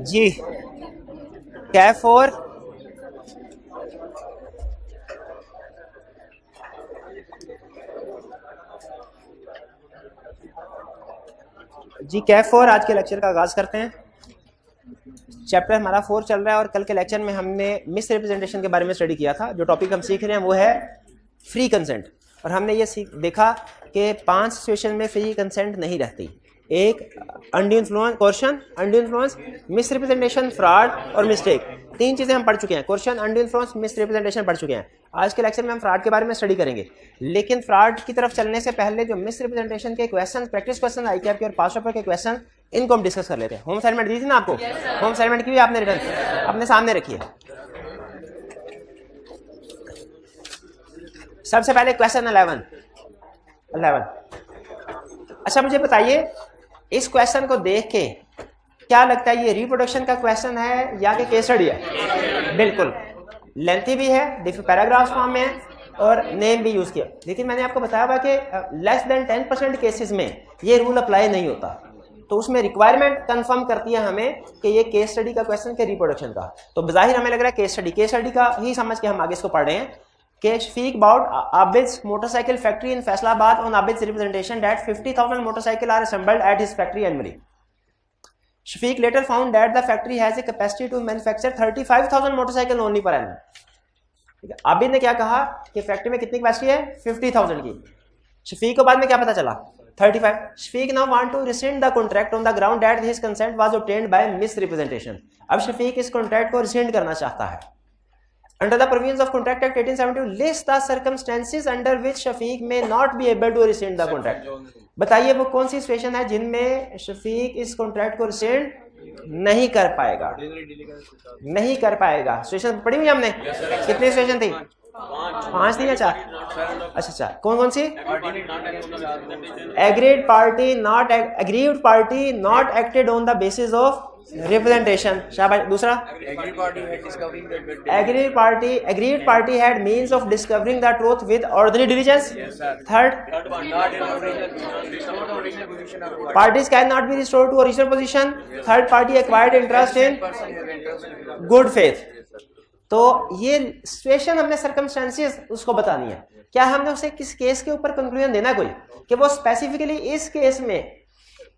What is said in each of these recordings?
जी कैफ और आज के लेक्चर का आगाज करते हैं। चैप्टर हमारा 4 चल रहा है और कल के लेक्चर में हमने मिस रिप्रेजेंटेशन के बारे में स्टडी किया था। जो टॉपिक हम सीख रहे हैं वो है फ्री कंसेंट, और हमने ये देखा कि 5 सिचुएशन में फ्री कंसेंट नहीं रहती। एक undue influence, coercion, undue influence, miss representation, fraud और मिस्टेक। 3 चीजें हम पढ़ चुके हैं। Coercion, undue influence, miss representation पढ़ चुके हैं। आज के लेक्चर में हम फ्रॉड के बारे में स्टडी करेंगे, लेकिन फ्रॉड की तरफ चलने से पहले जो मिस रिप्रेजेंटेशन के क्वेश्चन, प्रैक्टिस क्वेश्चन आईक्यूआर के और पास पेपर के क्वेश्चन, इनको हम डिस्कस कर लेते हैं। होम असाइनमेंट दी थी ना आपको? होम असाइनमेंट की भी आपने रिटर्न अपने सामने रखी है। सबसे पहले क्वेश्चन 11। अच्छा मुझे बताइए, इस क्वेश्चन को देख के क्या लगता है ये रिप्रोडक्शन का क्वेश्चन है या कि केस स्टडी है? बिल्कुल लेंथी भी है, पैराग्राफ फॉर्म में है और नेम भी यूज किया। लेकिन मैंने आपको बताया हुआ कि लेस देन 10% केसेस में ये रूल अप्लाई नहीं होता, तो उसमें रिक्वायरमेंट कंफर्म करती है हमें कि ये केस स्टडी का क्वेश्चन के रिप्रोडक्शन का। तो बजाहिर हमें लग रहा है केस स्टडी का ही समझ के हम आगे इसको पढ़ रहे हैं कि speak about Abid's motorcycle factory in Faisalabad on Abid's representation that 50,000 motorcycle are assembled at his factory annually. Shafiq later found that the factory has a capacity to manufacture 35,000 motorcycle only per annum. ठीक है, आबिद ने क्या कहा कि फैक्ट्री में कितनी capacity है? 50,000 की। शफीक को बाद में क्या पता चला? 35। Shafiq now want to rescind the contract on the ground that his consent was obtained by misrepresentation। अब शफीक इस कॉन्ट्रैक्ट को rescind करना चाहता है। Under the provisions of Contract Act 1872 list the circumstances under which Shafiq may not be able to rescind the contract। बताइए वो कौन सी situation है जिनमें शफीक इस कॉन्ट्रैक्ट को रिसेंड नहीं कर पाएगा? सिचुएशन पढ़ी हुई हमने। कितनी सिचुएशन थी? 5 थी या 4? अच्छा 4। कौन कौन सी? Agreed party not acted on the basis of representation. शाबाश। दूसरा, agreed party had means of discovering the truth with ordinary diligence. Third, parties can not be restored to original position. Third party acquired interest in good faith. तो ये situation हमने circumstances उसको बतानी है। क्या हमने उसे किस केस के ऊपर कंक्लूजन देना कोई कि वो स्पेसिफिकली इस केस में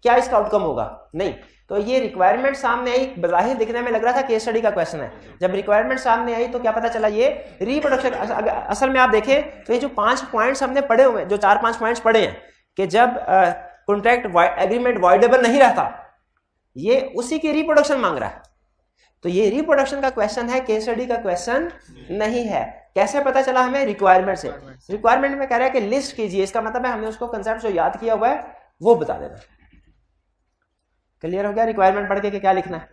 क्या इसका आउटकम होगा? नहीं। तो ये रिक्वायरमेंट सामने आई, बज़ाहिर दिखने में लग रहा था केस स्टडी का क्वेश्चन है। जब रिक्वायरमेंट सामने आई तो क्या पता चला ये रिप्रोडक्शन। असल में आप देखें तो ये जो 5 पॉइंट्स हमने पढ़े हुए, जो 4-5 पॉइंट्स पढ़े हैं कि जब कॉन्ट्रैक्ट एग्रीमेंट वॉइडेबल नहीं रहता, ये उसी की रिप्रोडक्शन मांग रहा है। तो ये रिप्रोडक्शन का क्वेश्चन है, केस स्टडी का क्वेश्चन नहीं है। कैसे पता चला हमें? रिक्वायरमेंट से। रिक्वायरमेंट में कह रहा है कि लिस्ट कीजिए, इसका मतलब है हमने उसको कंसेप्ट जो याद किया हुआ है वो बता देना। क्लियर हो गया रिक्वायरमेंट पढ़ के क्या लिखना है?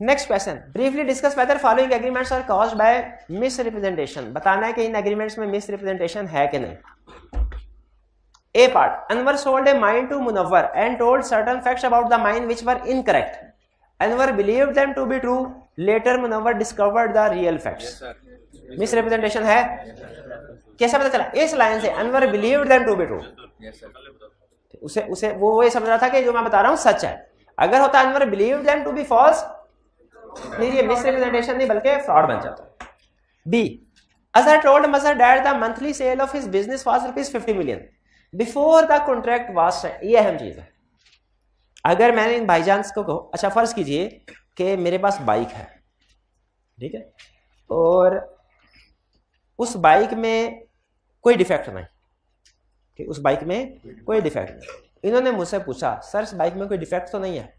Next question, briefly discuss whether following agreements are caused by misrepresentation. बताना है कि इन एग्रीमेंट्स में मिस रिप्रेजेंटेशन है कि नहीं। A part, Anwar sold a mine to Munawwar and told certain facts about the mine which were incorrect. Anwar believed them to be true, later Munawwar discovered the real facts. Misrepresentation है? कैसे पता चला? इस line से, Anwar believed them to be true. उसे वो ये समझ रहा था कि जो मैं बता रहा हूं सच है। अगर होता Anwar believed them to be false, फिर ये मिस रिप्रेजेंटेशन नहीं बल्कि फ्रॉड बन जाता। B, Azhar told Mazhar that the monthly sale of his business was ₹50 million before the contract was signed. ये अहम चीज है। अगर मैंने इन भाईजान को कहो, अच्छा फर्ज कीजिए कि मेरे पास बाइक है, ठीक है, और उस बाइक में कोई डिफेक्ट नहीं, उस बाइक में कोई डिफेक्ट नहीं। इन्होंने मुझसे पूछा सर इस बाइक में कोई डिफेक्ट तो नहीं है?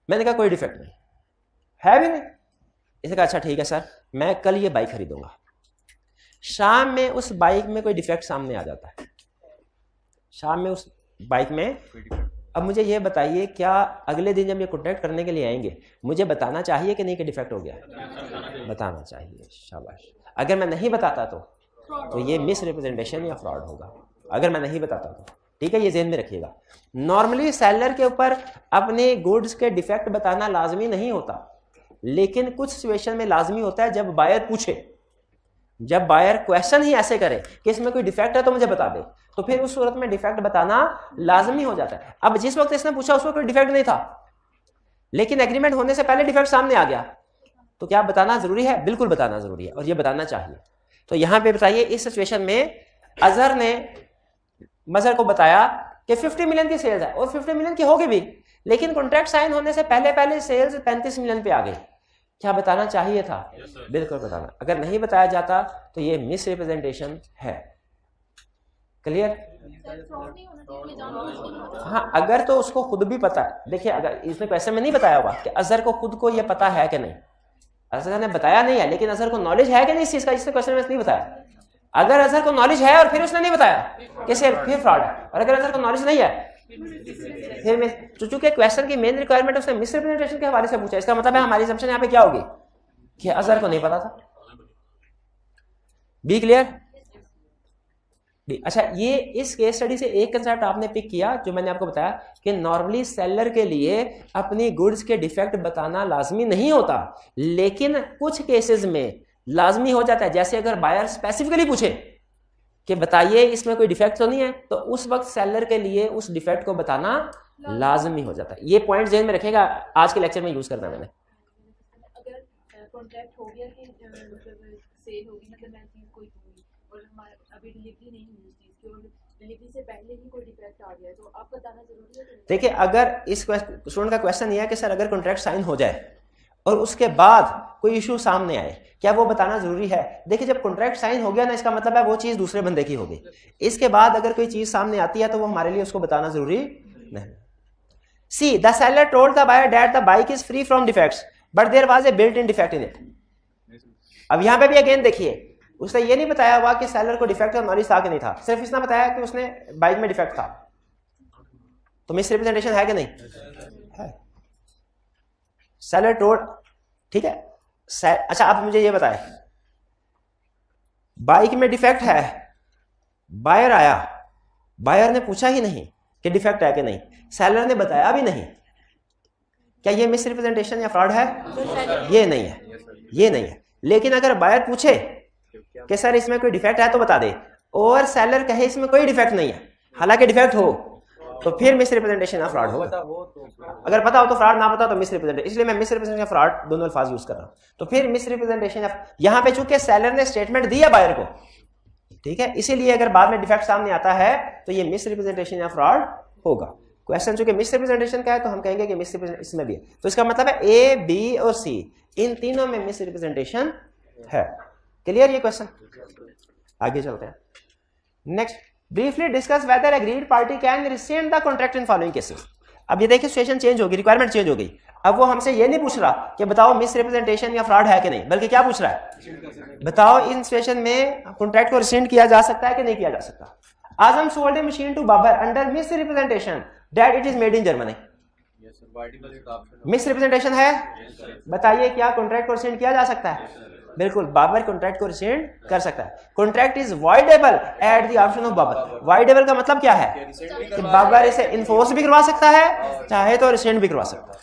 मैंने कहा कोई डिफेक्ट नहीं है भी नहीं। इसने कहा अच्छा ठीक है सर, मैं कल ये बाइक खरीदूंगा। शाम में उस बाइक में कोई डिफेक्ट सामने आ जाता है, शाम में उस बाइक में। अब मुझे ये बताइए, क्या अगले दिन जब ये कॉन्टैक्ट करने के लिए आएंगे मुझे बताना चाहिए कि नहीं कि डिफेक्ट हो गया? बताना चाहिए। शाबाश। अगर मैं नहीं बताता तो ये मिस रिप्रेजेंटेशन या फ्रॉड होगा। अगर मैं नहीं बताता तो, ठीक है, ये ज़हन में रखिएगा। नॉर्मली सेलर के ऊपर अपने गुड्स के डिफेक्ट बताना लाजमी नहीं होता, लेकिन कुछ सिचुएशन में लाजमी होता है। जब बायर पूछे, जब बायर क्वेश्चन ही ऐसे करे कि इसमें कोई डिफेक्ट है तो मुझे बता दे, तो फिर उस सूरत में डिफेक्ट बताना लाजमी हो जाता है। अब जिस वक्त इसने पूछा उस वक्त कोई डिफेक्ट नहीं था, लेकिन एग्रीमेंट होने से पहले डिफेक्ट सामने आ गया, तो क्या बताना जरूरी है? बिल्कुल बताना जरूरी है और ये बताना चाहिए। तो यहां पे बताइए इस सिचुएशन में अजहर ने मजहर को बताया कि 50 मिलियन की सेल्स है और 50 मिलियन की होगी भी, लेकिन कॉन्ट्रैक्ट साइन होने से पहले पहले सेल्स 35 मिलियन पे आ गई। क्या बताना चाहिए था? बिल्कुल बताना। अगर नहीं बताया जाता तो ये मिस रिप्रेजेंटेशन है। क्लियर? हाँ, अगर तो उसको खुद भी पता है। देखिए, अगर इसने क्वेश्चन में नहीं बताया हुआ कि अजहर को खुद को ये पता है कि नहीं, अजहर ने बताया नहीं है, लेकिन अजहर को नॉलेज है कि नहीं इस चीज का, इसने क्वेश्चन में नहीं बताया। अगर अजहर को नॉलेज है और फिर उसने नहीं बताया, कैसे? फिर फ्रॉड है। और अगर अजहर को नॉलेज नहीं है फिर चूंकि क्वेश्चन की मेन रिक्वायरमेंट उसने मिस रिप्रेजेंटेशन के हवाले से पूछा, इसका मतलब है हमारी असम्पशन यहाँ पे क्या होगी कि अजहर को नहीं पता था। B clear? अच्छा, ये इस केस स्टडी से एक कंसेप्ट आपने पिक किया जो मैंने आपको बताया कि नॉर्मली सेलर के लिए अपनी गुड्स के डिफेक्ट बताना लाजमी नहीं होता, लेकिन कुछ केसेस में लाजमी हो जाता है। जैसे अगर बायर स्पेसिफिकली पूछे कि बताइए इसमें कोई डिफेक्ट तो नहीं है, तो उस वक्त सेलर के लिए उस डिफेक्ट को बताना लाजमी हो जाता है। ये पॉइंट ध्यान में रखेगा, आज के लेक्चर में यूज करना मैंने। अगर कॉन्ट्रैक्ट हो गया कि सेल होगी, मतलब मैं चीज कोई दूंगी और हमारा अभी डिलीवरी नहीं हुई चीज की और डिलीवरी से पहले ही कोई डिफेक्ट आ गया, तो आप बताना जरूरी है। देखिए, अगर इस स्टूडेंट का क्वेश्चन ये है कि सर अगर कॉन्ट्रैक्ट साइन हो जाए और उसके बाद कोई इशू सामने आए, क्या वो बताना जरूरी है? देखिए, जब कॉन्ट्रैक्ट साइन हो गया ना, इसका मतलब है वो चीज दूसरे बंदे की होगी। इसके बाद अगर कोई चीज सामने आती है तो वो हमारे लिए उसको बताना जरूरी नहीं। C the seller told the buyer that the bike is free from defects but there was a built in defect in it. अब यहां पे भी अगेन देखिए, उसने ये नहीं बताया हुआ कि सेलर को डिफेक्ट का नॉलेज था कि नहीं था, सिर्फ इसने बताया कि उसने बाइक में डिफेक्ट था। तो मिस रिप्रेजेंटेशन है कि नहीं है? सेलर टोल्ड, ठीक है। अच्छा, आप मुझे ये बताएं, बाइक में डिफेक्ट है, बायर आया, बायर ने पूछा ही नहीं कि डिफेक्ट है कि नहीं, सेलर ने बताया भी नहीं, क्या ये मिस रिप्रेजेंटेशन या फ्रॉड है? ये नहीं है, ये नहीं है। लेकिन अगर बायर पूछे कि सर इसमें कोई डिफेक्ट है तो बता दे, और सेलर कहे इसमें कोई डिफेक्ट नहीं है हालांकि डिफेक्ट हो, तो फिर मिस रिप्रेजेंटेशन या फ्रॉड होगा। अगर पता हो तो फ्रॉड, ना पता तो मिस रिप्रेजेंटेशन। इसलिए मैं मिस रिप्रेजेंटेशन या फ्रॉड दोनों अल्फाज यूज कर रहा हूं। तो फिर मिस रिप्रेजेंटेशन यहां पे चूंकि सेलर ने स्टेटमेंट दिया बायर को, ठीक है, इसीलिए अगर बाद में डिफेक्ट सामने आता है तो ये मिस रिप्रेजेंटेशन या फ्रॉड होगा। क्वेश्चन चूंकि मिस रिप्रेजेंटेशन का है तो हम कहेंगे कि मिस रिप्रेजेंटेशन इसमें भी है। तो इसका मतलब है ए, बी और सी इन तीनों में मिस रिप्रेजेंटेशन है। क्लियर ये क्वेश्चन? आगे चलते हैं। Next, briefly discuss weather agreed party can resend the contract in following cases. अब ये देखिए, सिचुएशन चेंज होगी, रिक्वायरमेंट चेंज हो गई। अब वो हमसे ये नहीं पूछ रहा कि बताओ मिस रिप्रेजेंटेशन या फ्रॉड है कि नहीं, बल्कि क्या पूछ रहा है, बताओ इन सिचुएशन में कॉन्ट्रैक्ट को रिसेंड किया जा सकता है कि नहीं किया जा सकता। Azam sold a machine to Babar under misrepresentation that it is made in Germany. Misrepresentation है, बताइए क्या कॉन्ट्रैक्ट को रिसेंड किया जा सकता है? बिल्कुल, बाबर कॉन्ट्रैक्ट को रिसेंड कर सकता है। Contract is voidable at the option of Babar. Voidable का मतलब क्या है कि बाबर इसे इन्फोर्स भी करवा सकता है, चाहे तो रिसेंड भी करवा सकता है।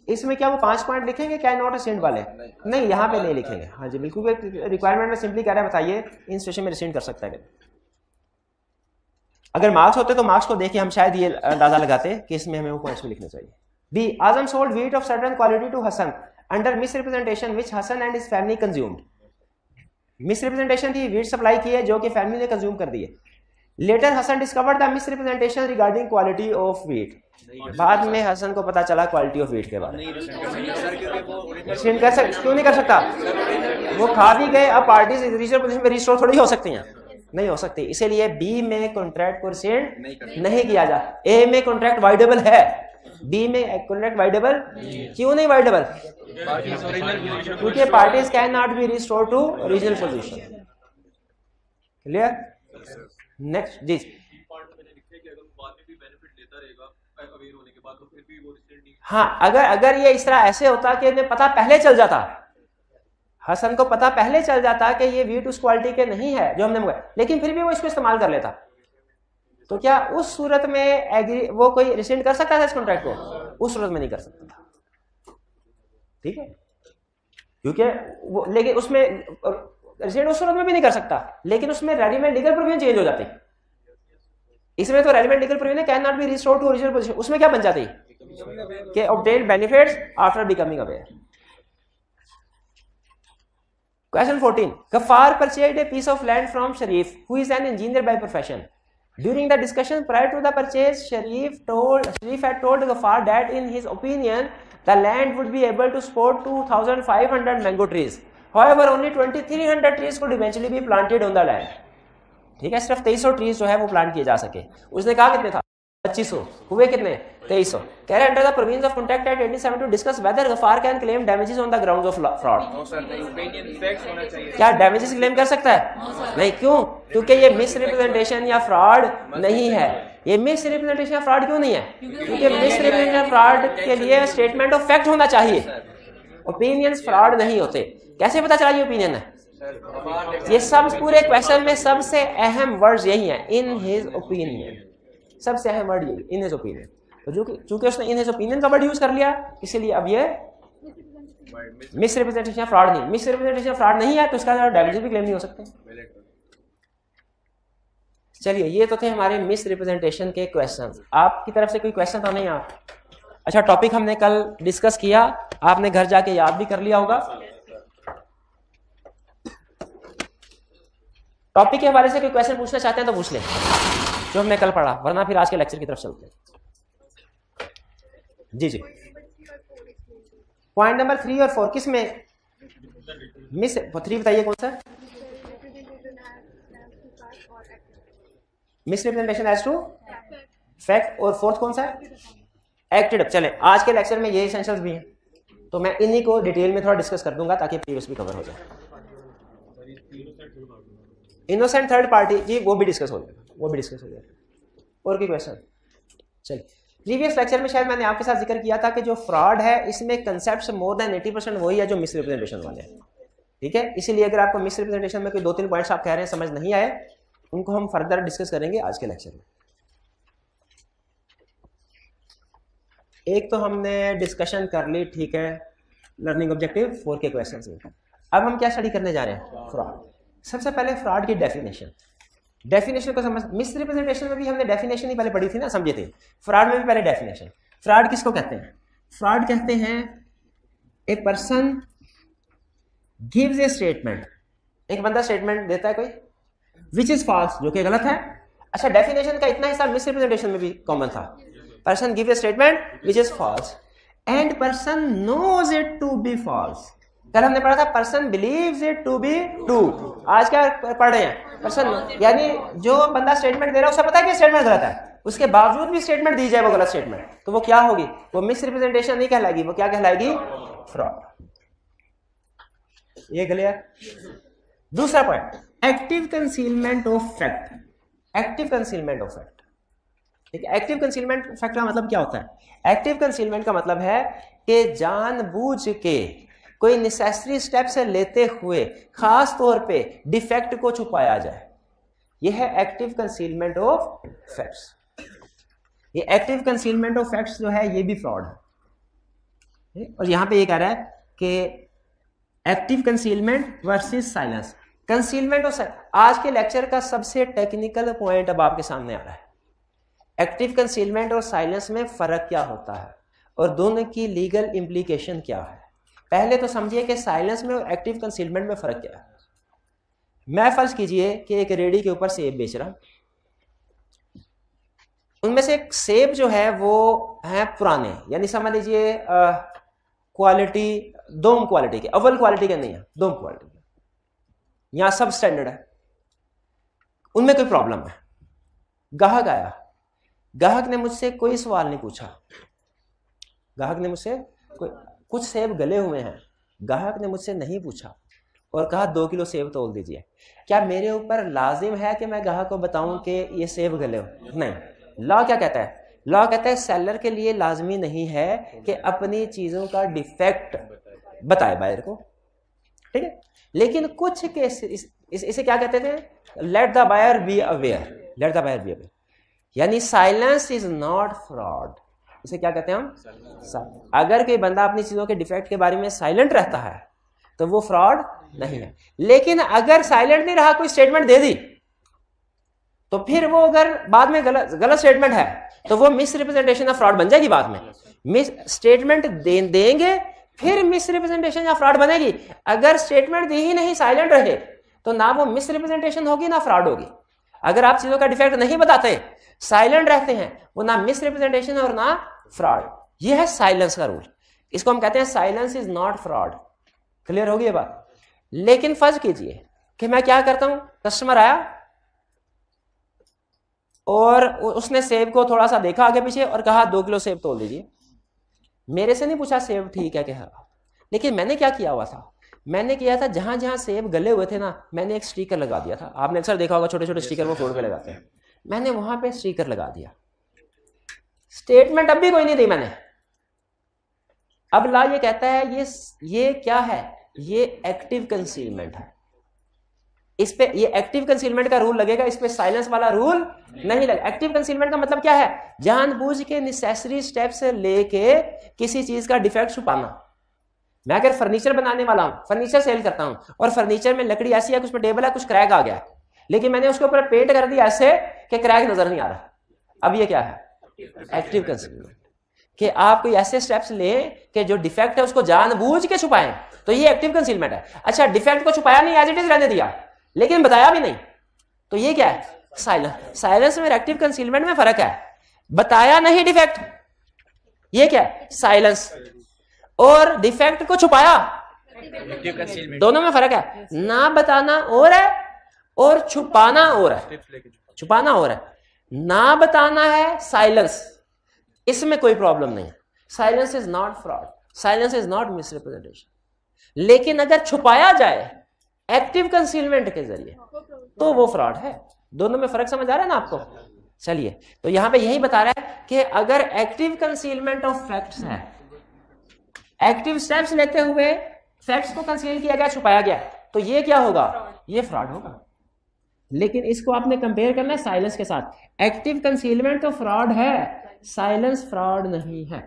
इसमें क्या वो 5 पॉइंट लिखेंगे कैन नॉट रिसेंड वाले? नहीं, यहाँ पे नहीं लिखेंगे। हाँ जी बिल्कुल, रिक्वायरमेंट में सिंपली कह रहा है बताइए इन सिचुएशन में रिसेंड कर सकता है। अगर मार्क्स होते तो मार्क्स को देख के हम शायद ये अंदाजा लगाते कि इसमें हमें वो पॉइंट्स भी लिखने चाहिए। B. Azam sold wheat of certain quality to Hassan under misrepresentation which Hassan and his family consumed. Misrepresentation थी, wheat supply की है जो कि फैमिली ने कंज्यूम कर दी है। Later Hassan discovered the misrepresentation regarding quality of wheat. बाद में हसन को पता चला क्वालिटी ऑफ wheat के बारे में। क्यों नहीं कर सकता? वो खा भी गए, अब पार्टीज रीजनल पोजीशन में रिस्टोर थोड़ी हो सकती हैं, नहीं हो सकती। इसीलिए बी में कॉन्ट्रैक्ट को रिसेंड नहीं किया जा। ए में कॉन्ट्रैक्ट वाइडेबल है, बी में कॉन्ट्रैक्ट वाइडेबल क्यों नहीं वाइडेबल? क्योंकि parties can not be restore to original position. Clear? Next जी। हाँ, अगर ये इस तरह ऐसे होता कि इन्हें पता पहले चल जाता, हसन को पता पहले चल जाता कि ये वीट उस क्वालिटी के नहीं है जो हमने मंगाया, लेकिन फिर भी वो इसको इस्तेमाल कर लेता, तो क्या उस सूरत में वो कोई रिसेंड कर सकता था इस कॉन्ट्रैक्ट को? उस सूरत में नहीं कर सकता था, ठीक है, क्योंकि वो, लेकिन उसमें रिसेंड उस सूरत में भी नहीं कर सकता, लेकिन उसमें रेडीमेड लीगल प्रोविजन चेंज हो जाती, इसमें तो relevant legal provision can not be restored to original position, उसमें क्या बन जाती कि obtain benefits after becoming aware. Question 14. Ghaffar purchased a piece of land from Sharif, who is an engineer by profession. During the discussion prior to the purchase, Sharif had told Ghaffar that in his opinion, the land would be able to support 2,500 mango trees. However, only 2,300 trees could eventually be planted on the land. ठीक है, सिर्फ 2300 trees जो है वो plant किए जा सके। उसने कहा कितने था? 2500, हुए कितने? 2300। कह रहे under the provisions of contract act 1870 to discuss whether Ghaffar can claim damages on the grounds of fraud. क्या डैमेजेस क्लेम कर सकता है? नहीं। क्यों? क्योंकि ये मिस रिप्रेजेंटेशन या फ्रॉड नहीं है। ये मिस रिप्रेजेंटेशन या फ्रॉड क्यों नहीं है? क्योंकि मिस रिप्रेजेंटेशन फ्रॉड के लिए स्टेटमेंट ऑफ फैक्ट होना चाहिए, ओपिनियंस फ्रॉड नहीं होते। कैसे पता चला ये ओपिनियन है? ये सब पूरे क्वेश्चन में सबसे अहम वर्ड्स यही हैं, इन हिज ओपिनियन। सबसे अहम वर्ड यही, इन हिज ओपिनियन। तो चूंकि उसने इन हिज ओपिनियन का वर्ड यूज कर लिया, इसीलिए अब ये मिस रिप्रेजेंटेशन फ्रॉड नहीं। मिस रिप्रेजेंटेशन फ्रॉड नहीं है तो इसका डैमेजेस भी क्लेम नहीं हो सकते। चलिए, ये तो थे हमारे मिस रिप्रेजेंटेशन के क्वेश्चंस। आपकी तरफ से कोई क्वेश्चन था नहीं? आप अच्छा, टॉपिक हमने कल डिस्कस किया, आपने घर जाके याद भी कर लिया होगा। टॉपिक के हवाले से कोई क्वेश्चन पूछना चाहते हैं तो पूछ लें जो हमने कल पढ़ा, वरना फिर आज के लेक्चर की तरफ चलते हैं। जी जी, पॉइंट नंबर 3 और 4 किस में? मिस 3 बताइए कौन सा? Misrepresentation as to fact. और 4th कौन सा है? एक्टेड। चले, आज के लेक्चर में ये एसेंशियल्स भी हैं, तो मैं इन्हीं को डिटेल में थोड़ा डिस्कस कर दूंगा ताकि प्रीवियस भी कवर हो जाए। इनोसेंट थर्ड पार्टी, जी वो भी डिस्कस हो जाएगा, और कोई क्वेश्चन? चलिए, प्रीवियस लेक्चर में शायद मैंने आपके साथ जिक्र किया था कि जो फ्रॉड है इसमें कंसेप्ट मोर देन 80% वही है जो मिस रिप्रेजेंटेशन वाले हैं। ठीक है, इसीलिए अगर आपको मिस रिप्रेजेंटेशन में कोई 2-3 पॉइंट्स आप कह रहे हैं समझ नहीं आए, उनको हम फर्दर डिस्कस करेंगे आज के लेक्चर में। एक तो हमने डिस्कशन कर ली, ठीक है, लर्निंग ऑब्जेक्टिव 4 के क्वेश्चंस में। अब हम क्या स्टडी करने जा रहे हैं? फ्रॉड। सबसे पहले फ्रॉड की डेफिनेशन को समझ। मिस रिप्रेजेंटेशन में भी हमने डेफिनेशन ही पहले पढ़ी थी ना, समझे थे। फ्रॉड में भी पहले डेफिनेशन। फ्रॉड किसको कहते हैं? फ्रॉड कहते हैं a person gives a statement, एक बंदा स्टेटमेंट देता है कोई विच इज फॉल्स, जो कि गलत है। अच्छा, डेफिनेशन का इतना हिस्सा मिस रिप्रेजेंटेशन में भी कॉमन था। Person gives a statement which is false and person knows it to be false. कल हमने पढ़ा था person believes it to be true. आज क्या पढ़ रहे हैं? पर्सन, यानी जो बंदा स्टेटमेंट दे रहा है उसे पता है कि स्टेटमेंट गलत है, उसके बावजूद भी स्टेटमेंट दी जाए वो गलत स्टेटमेंट, तो वो क्या होगी? वो मिस रिप्रेजेंटेशन नहीं कहलाएगी, वो क्या कहलाएगी? फ्रॉड। ये क्लियर? दूसरा point, active concealment of fact. Active concealment of fact, ठीक है। एक्टिव कंसीलमेंट फैक्ट का मतलब क्या होता है? एक्टिव कंसीलमेंट का मतलब है कि जानबूझ के कोई नेसेसरी स्टेप्स लेते हुए खास तौर पे डिफेक्ट को छुपाया जाए, यह है एक्टिव कंसीलमेंट ऑफ फैक्ट्स। ये एक्टिव कंसीलमेंट ऑफ फैक्ट्स जो है ये भी फ्रॉड है। और यहां पे ये कह रहा है कि active concealment versus silence. Concealment और आज के लेक्चर का सबसे टेक्निकल पॉइंट अब आपके सामने आ रहा है। एक्टिव कंसीलमेंट और साइलेंस में फर्क क्या होता है और दोनों की लीगल इम्प्लीकेशन क्या है। पहले तो समझिए कि साइलेंस में और एक्टिव कंसीलमेंट में फर्क क्या है। मैं फर्ज कीजिए कि एक रेडी के ऊपर सेब बेच रहा, उनमें से एक सेब जो है वो है पुराने, यानी समझ लीजिए क्वालिटी दोम क्वालिटी के, अव्वल क्वालिटी के नहीं है, दोम क्वालिटी के, यहां सब स्टैंडर्ड है, उनमें कोई प्रॉब्लम है। ग्राहक आया, ग्राहक ने मुझसे कोई सवाल नहीं पूछा, ग्राहक ने मुझसे कुछ सेब गले हुए हैं, ग्राहक ने मुझसे नहीं पूछा और कहा 2 किलो सेब तोल दीजिए। क्या मेरे ऊपर लाजिम है कि मैं ग्राहक को बताऊं कि ये सेब गले हो? नहीं। लॉ क्या कहता है? लॉ कहता है सेलर के लिए लाजमी नहीं है कि अपनी चीजों का डिफेक्ट बताए बायर को, ठीक है। लेकिन कुछ केस इसे क्या कहते थे? Let the buyer be aware, let the buyer be aware, यानी साइलेंस इज नॉट फ्रॉड। इसे क्या कहते हैं हम? अगर कोई बंदा अपनी चीजों के डिफेक्ट के बारे में साइलेंट रहता है तो वो फ्रॉड नहीं है। लेकिन अगर साइलेंट नहीं रहा, कोई स्टेटमेंट दे दी, तो फिर वो अगर बाद में गलत स्टेटमेंट है तो वो मिस रिप्रेजेंटेशन या फ्रॉड बन जाएगी। बाद में मिस स्टेटमेंट देंगे फिर मिस रिप्रेजेंटेशन या फ्रॉड बनेगी। अगर स्टेटमेंट दी ही नहीं, साइलेंट रहे, तो ना वो मिस रिप्रेजेंटेशन होगी ना फ्रॉड होगी। अगर आप चीजों का डिफेक्ट नहीं बताते, साइलेंट रहते हैं, वो ना मिस रिप्रेजेंटेशन और ना फ्रॉड। ये है साइलेंस का रूल। इसको हम कहते हैं silence is not fraud. Clear होगी ये बात। लेकिन फर्ज कीजिए कि मैं क्या करता हूं, कस्टमर आया और उसने सेब को थोड़ा सा देखा आगे पीछे और कहा 2 किलो सेब तोल दीजिए। मेरे से नहीं पूछा सेब ठीक है क्या, लेकिन मैंने क्या किया हुआ था, मैंने किया था जहां जहां सेब गले हुए थे ना, मैंने एक स्टिकर लगा दिया था। आपने अक्सर देखा होगा छोटे छोटे स्टिकर वो फ्लोर पे लगाते हैं, मैंने वहां पे स्टिकर लगा दिया। स्टेटमेंट अब भी कोई नहीं दी मैंने। अब ला ये कहता है ये क्या है, ये एक्टिव कंसीलमेंट है। इस पे ये एक्टिव कंसीलमेंट का रूल लगेगा, इस पे साइलेंस वाला रूल नहीं लगेगा। एक्टिव कंसीलमेंट का मतलब क्या है, जानबूझ के नेसेसरी स्टेप से लेके किसी चीज का डिफेक्ट छुपाना। मैं अगर फर्नीचर बनाने वाला हूं, फर्नीचर सेल करता हूं और फर्नीचर में लकड़ी ऐसी है, कुछ में टेबल है, कुछ क्रैक आ गया, लेकिन मैंने उसके ऊपर पेंट कर दिया ऐसे कि क्रैक नजर नहीं आ रहा। अब ये क्या है, एक्टिव कंसीलमेंट। कि आप कोई ऐसे स्टेप्स लें कि जो डिफेक्ट है उसको जानबूझ के छुपाएं, तो ये एक्टिव कंसीलमेंट है। अच्छा, डिफेक्ट को छुपाया नहीं, एज इट इज रहने दिया, लेकिन बताया भी नहीं, तो ये क्या है, साइलेंस। साइलेंस में एक्टिव कंसीलमेंट में फर्क है। बताया नहीं डिफेक्ट, ये क्या है, साइलेंस। और डिफेक्ट को छुपाया, दोनों में फर्क है। ना बताना और है और छुपाना और है। छुपाना और है, ना बताना है साइलेंस, इसमें कोई प्रॉब्लम नहीं है। Silence is not fraud, silence is not misrepresentation. लेकिन अगर छुपाया जाए एक्टिव कंसीलमेंट के जरिए तो वो फ्रॉड है। दोनों में फर्क समझ आ रहा है ना आपको। चलिए, तो यहां पे यही बता रहा है कि अगर एक्टिव कंसीलमेंट ऑफ फैक्ट्स है, एक्टिव स्टेप्स लेते हुए फैक्ट्स को कंसील किया गया, छुपाया गया, तो ये क्या होगा, ये फ्रॉड होगा। लेकिन इसको आपने कंपेयर करना है साइलेंस के साथ। एक्टिव कंसीलमेंट तो फ्रॉड है, साइलेंस फ्रॉड नहीं है।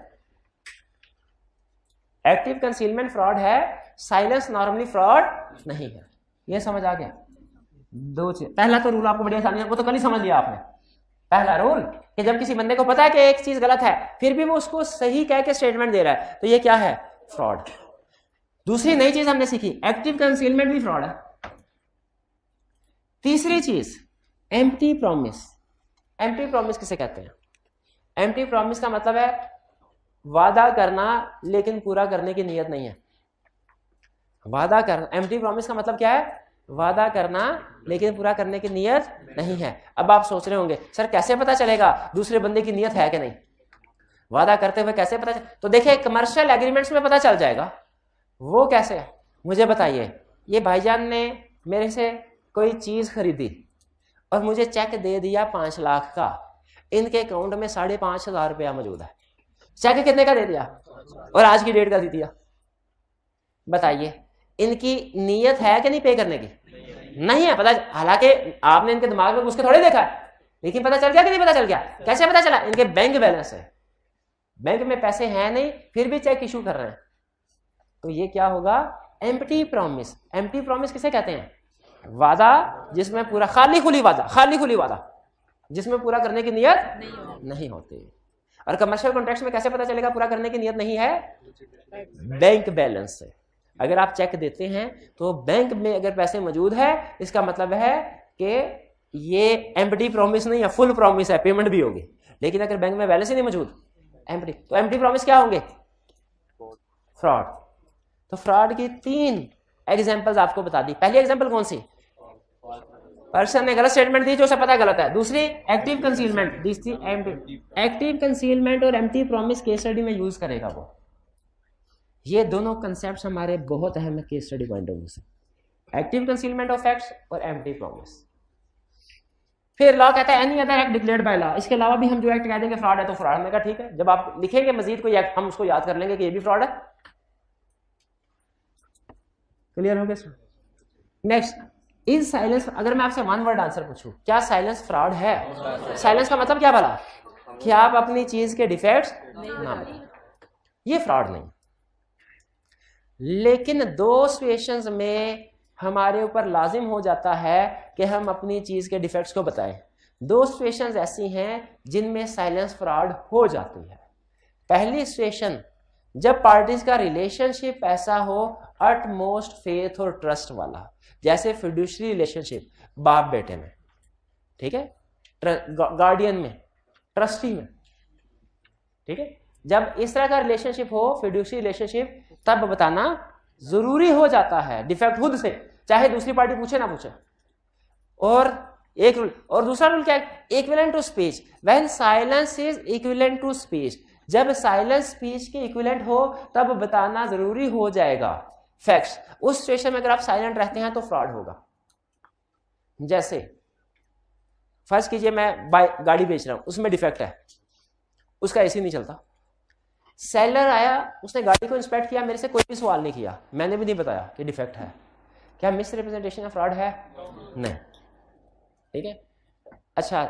एक्टिव कंसीलमेंट फ्रॉड है, साइलेंस नॉर्मली फ्रॉड नहीं है। ये समझ आ गया। दो चीज, पहला तो रूल आपको बड़ी आसानी है, वो तो कल ही समझ लिया आपने। पहला रूल कि जब किसी बंदे को पता है कि एक चीज गलत है फिर भी वो उसको सही कह के स्टेटमेंट दे रहा है, तो ये क्या है, फ्रॉड। दूसरी नई चीज हमने सीखी, एक्टिव कंसीलमेंट भी फ्रॉड है। तीसरी चीज, एम्प्टी प्रॉमिस। एम्प्टी प्रॉमिस किसे कहते हैं, एम्प्टी प्रॉमिस का मतलब है वादा करना लेकिन पूरा करने की नीयत नहीं है। वादा करना, एम्प्टी प्रॉमिस का मतलब क्या है, वादा करना लेकिन पूरा करने की नीयत नहीं है। अब आप सोच रहे होंगे सर कैसे पता चलेगा दूसरे बंदे की नीयत है कि नहीं, वादा करते हुए कैसे पता तो देखिए कमर्शियल एग्रीमेंट्स में पता चल जाएगा। वो कैसे, मुझे बताइए। ये भाईजान ने मेरे से कोई चीज खरीदी और मुझे चेक दे दिया 5 लाख का, इनके अकाउंट में 5,500 रुपया मौजूद है। चेक कितने का दे दिया और आज की डेट का दे दिया, बताइए इनकी नीयत है कि नहीं पे करने की, नहीं है। पता, हालांकि आपने इनके दिमाग में घुस के थोड़े देखा है, लेकिन पता चल गया कि नहीं पता चल गया, कैसे पता चला, इनके बैंक बैलेंस है, बैंक में पैसे हैं नहीं फिर भी चेक इशू कर रहे हैं, तो ये क्या होगा, एम्प्टी प्रॉमिस। एम्प्टी प्रॉमिस किसे कहते हैं, वादा जिसमें पूरा, खाली खुली वादा, खाली खुली वादा जिसमें पूरा करने की नियत नहीं होती। और कमर्शियल कॉन्ट्रैक्ट्स में कैसे पता चलेगा पूरा करने की नियत नहीं है, बैंक बैलेंस से। अगर आप चेक देते हैं तो बैंक में अगर पैसे मौजूद है, इसका मतलब है कि ये एम्प्टी प्रॉमिस नहीं है, फुल प्रॉमिस है, पेमेंट भी होगी। लेकिन अगर बैंक में बैलेंस ही नहीं मौजूद, एम्प्टी, तो एम्प्टी प्रॉमिस क्या होंगे, फ्रॉड। तो फ्रॉड की 3 एग्जांपल्स आपको बता दी। पहली एग्जांपल कौन सी, पर्सन ने गलत स्टेटमेंट दी जो उसे पता है गलत है। दूसरी एक्टिव कंसीलमेंट, तीसरी एक्टिव कंसीलमेंट और एम्प्टी प्रॉमिस केस स्टडी में यूज करेगा वो। ये दोनों कंसेप्ट्स हमारे बहुत अहम है case study point of view से, एक्टिव कंसीलमेंट ऑफ फैक्ट्स और एम्प्टी प्रॉमिस। फिर लॉ कहता है any other act declared by law, इसके अलावा भी हम जो एक्ट कह देंगे फ्रॉड है तो फ्रॉड। हमने कहा ठीक है, जब आप लिखेंगे मजीद कोई एक्ट हम उसको याद कर लेंगे कि ये भी फ्रॉड है। क्लियर हो गया। नेक्स्ट, इज साइलेंस, अगर मैं आपसे 1 वर्ड आंसर पूछूं, क्या साइलेंस फ्रॉड है? साइलेंस का मतलब क्या भला, कि आप अपनी चीज के डिफेक्ट्स ना बताएं, ये फ्रॉड नहीं। लेकिन 2 सिचुएशंस में हमारे ऊपर लाजिम हो जाता है कि हम अपनी चीज के डिफेक्ट्स को बताएं। दो सिचुएशंस ऐसी हैं जिनमें साइलेंस फ्रॉड हो जाती है। पहली सिचुएशन जब पार्टीज का रिलेशनशिप ऐसा हो अटमोस्ट फेथ और ट्रस्ट वाला, जैसे फिड्यूशरी रिलेशनशिप बाप बेटे में, ठीक है, गार्डियन में, ट्रस्टी में, ठीक है, जब इस तरह का रिलेशनशिप हो फिड्यूशरी रिलेशनशिप, तब बताना जरूरी हो जाता है डिफेक्ट खुद से, चाहे दूसरी पार्टी पूछे ना पूछे। और एक रूल, और दूसरा रूल क्या है, equivalent to speech, when silence is equivalent to speech, जब साइलेंस स्पीच के इक्विवेलेंट हो तब बताना जरूरी हो जाएगा फैक्ट्स। उस सिचुएशन में अगर आप साइलेंट रहते हैं तो फ्रॉड होगा। जैसे फर्ज कीजिए मैं गाड़ी बेच रहा हूं, उसमें डिफेक्ट है, उसका एसी नहीं चलता, सेलर आया, उसने गाड़ी को इंस्पेक्ट किया, मेरे से कोई भी सवाल नहीं किया, मैंने भी नहीं बताया कि डिफेक्ट है, क्या मिस रिप्रेजेंटेशन या फ्रॉड है? नहीं, ठीक है। अच्छा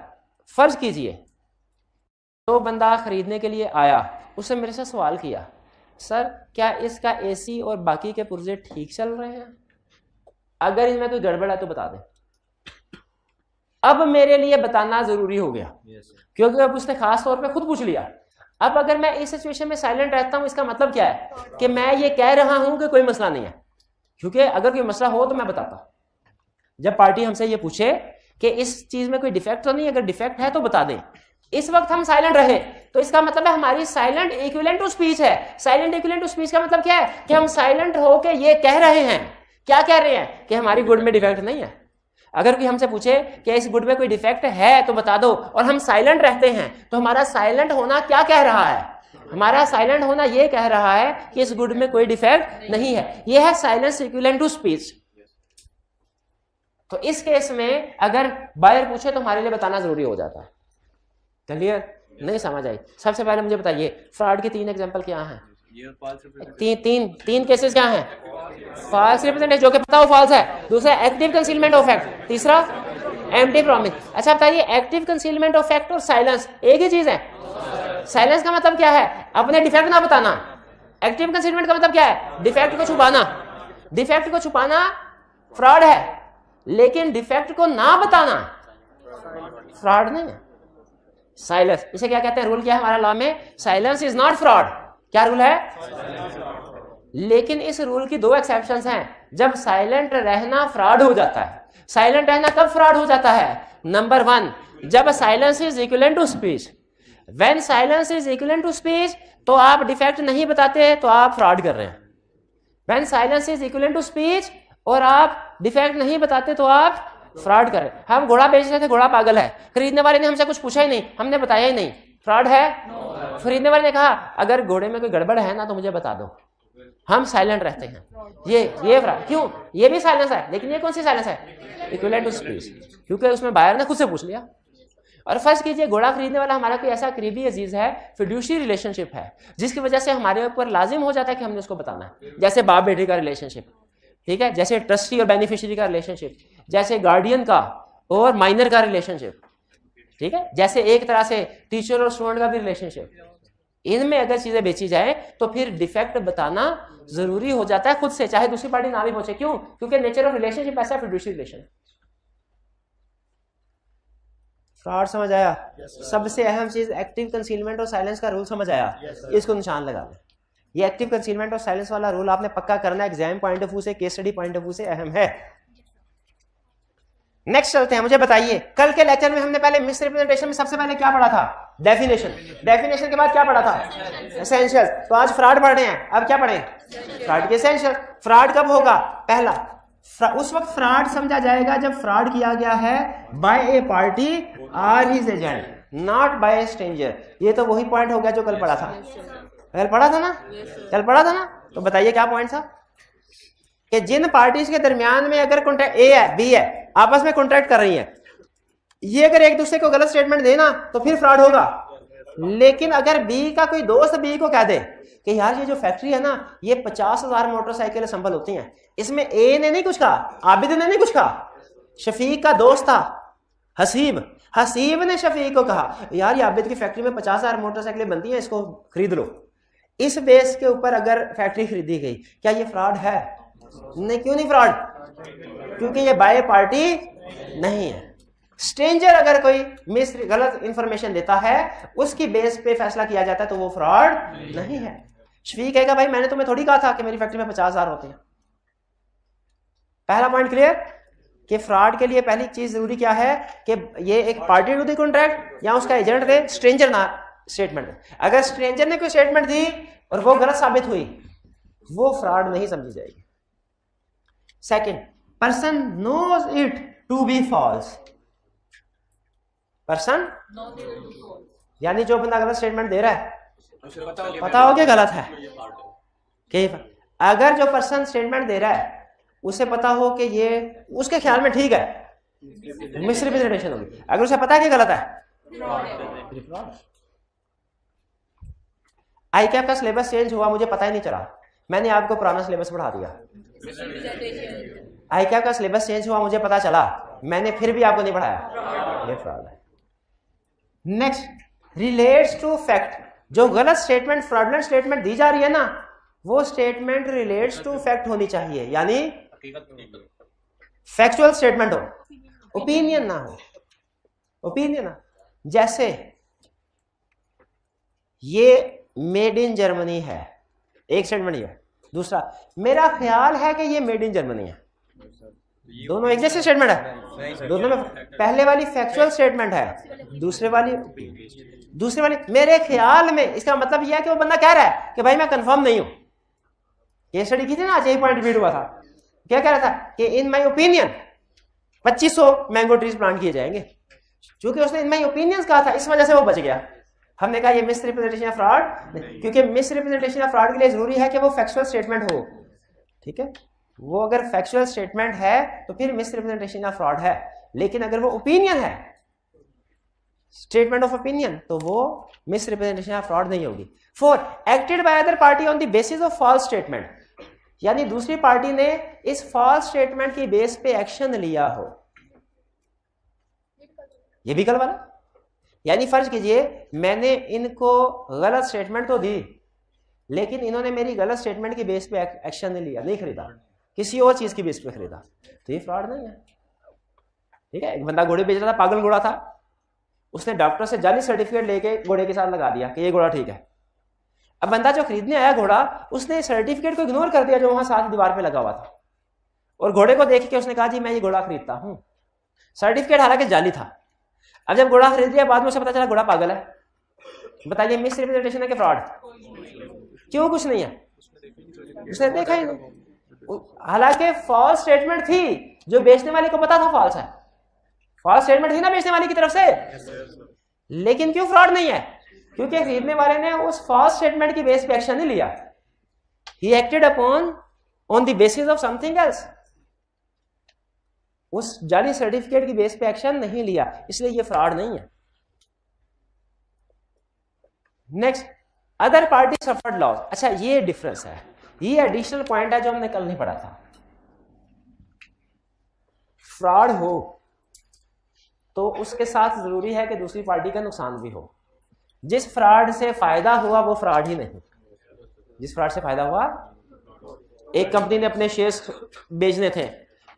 फर्ज कीजिए तो बंदा खरीदने के लिए आया, उसने मेरे से सवाल किया, सर क्या इसका एसी और बाकी के पुर्जे ठीक चल रहे हैं, अगर इनमें कोई गड़बड़ है तो बता दें। अब मेरे लिए बताना जरूरी हो गया, क्योंकि अब उसने खास तौर पे खुद पूछ लिया। अब अगर मैं इस सिचुएशन में साइलेंट रहता हूं, इसका मतलब क्या है कि मैं ये कह रहा हूं कि कोई मसला नहीं है, क्योंकि अगर कोई मसला हो तो मैं बताता। जब पार्टी हमसे ये पूछे कि इस चीज में कोई डिफेक्ट तो नहीं, अगर डिफेक्ट है तो बता दें, इस वक्त हम साइलेंट रहे तो इसका मतलब है हमारी साइलेंट इक्विवेलेंट टू स्पीच है। साइलेंट इक्विवेलेंट टू स्पीच का मतलब क्या है कि हम साइलेंट होके ये कह रहे हैं, क्या कह रहे हैं कि हमारी गुड में डिफेक्ट नहीं है। अगर कोई हमसे पूछे कि इस गुड में कोई डिफेक्ट है तो बता दो, और हम साइलेंट रहते हैं, तो हमारा साइलेंट होना क्या कह रहा है? हमारा साइलेंट होना ये कह रहा है कि इस गुड में कोई डिफेक्ट नहीं है। ये है साइलेंस इक्विवेलेंट टू स्पीच। तो इस केस में अगर बायर पूछे तो हमारे लिए बताना जरूरी हो जाता है। क्लियर? नहीं समझ आई? सबसे पहले मुझे बताइए फ्रॉड के 3 एग्जांपल क्या हैं? तीन केसेस क्या हैं? फॉल्स रिप्रेजेंटेशन, जो कि पता हो फॉल्स है। दूसरा एक्टिव कंसीलमेंट ऑफ फैक्ट। तीसरा एम्प्टी प्रॉमिस। अच्छा बताइए, एक्टिव कंसीलमेंट ऑफ फैक्ट और साइलेंस एक ही चीज है? साइलेंस का मतलब क्या है? अपने डिफेक्ट ना बताना। एक्टिव कंसीलमेंट का मतलब क्या है? डिफेक्ट को छुपाना। डिफेक्ट को छुपाना फ्रॉड है, लेकिन डिफेक्ट को ना बताना फ्रॉड नहीं है। साइलेंस, इसे क्या कहते हैं? रूल क्या है हमारा लॉ में? Silence is not fraud. क्या रूल है? लेकिन इस रूल की 2 एक्सेप्शंस हैं। जब साइलेंट रहना फ्रॉड हो जाता है। साइलेंट रहना कब फ्रॉड हो जाता है? नंबर 1, जब silence is equivalent to speech. When silence is equivalent to speech, तो आप डिफेक्ट नहीं बताते तो आप फ्रॉड कर रहे हैं। When silence is equivalent to speech और आप डिफेक्ट नहीं बताते तो आप फ्रॉड कर रहे हैं। हम घोड़ा बेच रहे थे, घोड़ा पागल है, खरीदने वाले ने हमसे कुछ पूछा ही नहीं, हमने बताया ही नहीं, फ्रॉड है? खरीदने वाले ने कहा अगर घोड़े में कोई गड़बड़ है ना तो मुझे बता दो। हम साइलेंट रहते हैं। ये फ्रॉड। क्यों? ये भी साइलेंस है, लेकिन ये कौन सी साइलेंस है? इक्विवेलेंट टू स्पीच, क्योंकि उसमें बायर ने खुद से पूछ लिया। और फर्ज कीजिए घोड़ा खरीदने वाला हमारा कोई ऐसा करीबी अजीज है, फिड्यूशरी रिलेशनशिप है, जिसकी वजह से हमारे ऊपर लाजिम हो जाता है कि हमने उसको बताना है। जैसे बाप बेटे का रिलेशनशिप, ठीक है, जैसे ट्रस्टी और बेनिफिशियरी का रिलेशनशिप, जैसे गार्डियन का और माइनर का रिलेशनशिप, ठीक है, जैसे एक तरह से टीचर और स्टूडेंट का भी रिलेशनशिप। इनमें अगर चीजें बेची जाए तो फिर डिफेक्ट बताना जरूरी हो जाता है खुद से, चाहे दूसरी पार्टी ना भी पहुंचे। क्यों? क्योंकि नेचर ऑफ रिलेशनशिप ऐसा फिड्यूशरी रिलेशन। फ्रॉड समझ आया? सबसे अहम चीज एक्टिव कंसीलमेंट और साइलेंस का रूल समझ आया? इसको निशान लगा दें। ये एक्टिव कंसीलमेंट और साइलेंस वाला रूल आपने पक्का करना है, एग्जाम पॉइंट ऑफ व्यू से, case study point of view से अहम है। नेक्स्ट चलते हैं। मुझे बताइए कल के लेक्चर में हमने पहले मिस रिप्रेजेंटेशन में सबसे पहले क्या पढ़ा था? डेफिनेशन। डेफिनेशन के बाद क्या पढ़ा था? एसेंशियल। तो आज फ्रॉड पढ़ रहे हैं, अब क्या पढ़े? फ्रॉड के एसेंशियल। फ्रॉड कब होगा? पहला, उस वक्त फ्रॉड समझा जाएगा जब फ्रॉड किया गया है by a party or his agent, not by a stranger. ये तो वही पॉइंट हो गया जो कल पढ़ा था। कल पढ़ा था ना? कल पढ़ा था ना? तो बताइए क्या पॉइंट था? कि जिन पार्टीज के दरमियान में अगर कॉन्ट्रैक्ट ए है बी है, आपस में कॉन्ट्रैक्ट कर रही है, ये अगर एक दूसरे को गलत स्टेटमेंट देना तो फिर फ्रॉड होगा। लेकिन अगर बी का कोई दोस्त बी को कह दे कि यार ये जो फैक्ट्री है ना, ये 50,000 मोटरसाइकिल संभल होती हैं, इसमें ए ने नहीं कुछ कहा, आबिद ने नहीं कुछ कहा, शफीक का दोस्त था हसीब, हसीब ने शफीक को कहा यार ये आबिद की फैक्ट्री में 50,000 मोटरसाइकिलें बनती हैं, इसको खरीद लो। इस बेस के ऊपर अगर फैक्ट्री खरीदी गई, क्या ये फ्रॉड है? नहीं। क्यों नहीं फ्रॉड? क्योंकि ये बाय पार्टी नहीं है। स्ट्रेंजर अगर कोई गलत इंफॉर्मेशन देता है उसकी बेस पे फैसला किया जाता है तो वो फ्रॉड नहीं है। शफीक कहेगा भाई मैंने तुम्हें थोड़ी कहा था कि मेरी फैक्ट्री में 50,000 होते हैं। पहला पॉइंट क्लियर कि फ्रॉड के लिए पहली चीज जरूरी क्या है कि ये एक पार्टी टू द कॉन्ट्रैक्ट या उसका एजेंट दे, स्ट्रेंजर ना स्टेटमेंट दे। अगर स्ट्रेंजर ने कोई स्टेटमेंट दी और वो गलत साबित हुई वो फ्रॉड नहीं समझी जाएगी। Second, person knows it to be false. Person यानी जो बंदा गलत स्टेटमेंट दे रहा है पता हो कि गलत है। कि अगर जो पर्सन स्टेटमेंट दे रहा है उसे पता हो कि ये उसके ख्याल में ठीक है, मिसरिप्रेजेंटेशन होगी। अगर उसे पता है कि गलत है, आई कैप का सिलेबस चेंज हुआ मुझे पता ही नहीं चला, मैंने आपको पुराना सिलेबस पढ़ा दिया। आई कैप का सिलेबस चेंज हुआ मुझे पता चला, मैंने फिर भी आपको नहीं पढ़ाया, ये फ्रॉड है। Next, relates to fact. जो गलत स्टेटमेंट, फ्रॉडलेंट स्टेटमेंट दी जा रही है ना, वो स्टेटमेंट रिलेट्स टू फैक्ट होनी चाहिए, यानी फैक्चुअल स्टेटमेंट हो, ओपिनियन ना हो। ओपिनियन ना, जैसे ये मेड इन जर्मनी है, एक स्टेटमेंट ये। दूसरा, मेरा ख्याल है कि ये मेड इन जर्मनी है। दोनों एक जैसे स्टेटमेंट है, दोनों में पहले वाली फैक्चुअल स्टेटमेंट है, दूसरे वाली मेरे ख्याल में। इसका मतलब यह है कि वो बंदा कह रहा है कि भाई मैं कंफर्म नहीं हूं। ये स्टडी की थी ना, आज यही पॉइंट रिपीट हुआ था। क्या कह रहा था कि in my opinion 2500 mango trees plant किए जाएंगे। क्योंकि उसने इन माय ओपिनियंस कहा था, इस वजह से वो बच गया। हमने कहा ये मिस रिप्रेजेंटेशन या फ्रॉड, क्योंकि मिस रिप्रेजेंटेशन या फ्रॉड के लिए जरूरी है कि वो फैक्चुअल स्टेटमेंट हो। ठीक है, वो अगर फैक्चुअल स्टेटमेंट है तो फिर मिस रिप्रेजेंटेशन या फ्रॉड है, लेकिन अगर वो ओपिनियन है, स्टेटमेंट ऑफ ओपिनियन, तो वो मिस रिप्रेजेंटेशन या फ्रॉड नहीं होगी। 4, acted by other party on the basis of false statement, यानी दूसरी पार्टी ने इस फॉल्स स्टेटमेंट की बेस पे एक्शन लिया हो। ये भी कल वाला, यानी फर्ज कीजिए मैंने इनको गलत स्टेटमेंट तो दी, लेकिन इन्होंने मेरी गलत स्टेटमेंट की बेस पे एक्शन नहीं लिया, नहीं खरीदा, किसी और चीज की बेस पे खरीदा, तो ये फ्रॉड नहीं है। ठीक है, एक बंदा घोड़े बेच रहा था, पागल घोड़ा था, उसने डॉक्टर से जाली सर्टिफिकेट लेके घोड़े के साथ लगा दिया कि ये घोड़ा ठीक है। अब बंदा जो खरीदने आया घोड़ा, उसने सर्टिफिकेट को इग्नोर कर दिया जो वहां साथ दीवार पे लगा हुआ था, और घोड़े को देख के उसने कहा जी मैं ये घोड़ा खरीदता हूं। सर्टिफिकेट हालांकि जाली था। अब जब घोड़ा खरीद लिया, बाद में उसे पता चला घोड़ा पागल है। बताइए मिस रिप्रेजेंटेशन है कि फ्रॉड? क्यों? कुछ नहीं है, उसने देखा ही नहीं। हालांकि फॉल्स स्टेटमेंट थी, जो बेचने वाले को पता था फॉल्स है, फॉल्स स्टेटमेंट थी ना बेचने वाले की तरफ से, लेकिन क्यों फ्रॉड नहीं है? क्योंकि खरीदने वाले ने उस फॉल्स स्टेटमेंट की बेस पे एक्शन नहीं लिया। He acted upon on the basis of something else, उस जाली सर्टिफिकेट की बेस पे एक्शन नहीं लिया, इसलिए ये फ्रॉड नहीं है। Next, other party suffered loss. अच्छा, ये डिफरेंस है, ये एडिशनल पॉइंट है जो हमने कल नहीं पढ़ा था। फ्रॉड हो तो उसके साथ जरूरी है कि दूसरी पार्टी का नुकसान भी हो। जिस फ्रॉड से फायदा हुआ वो फ्रॉड ही नहीं। जिस फ्रॉड से फायदा हुआ, एक कंपनी ने अपने शेयर्स बेचने थे,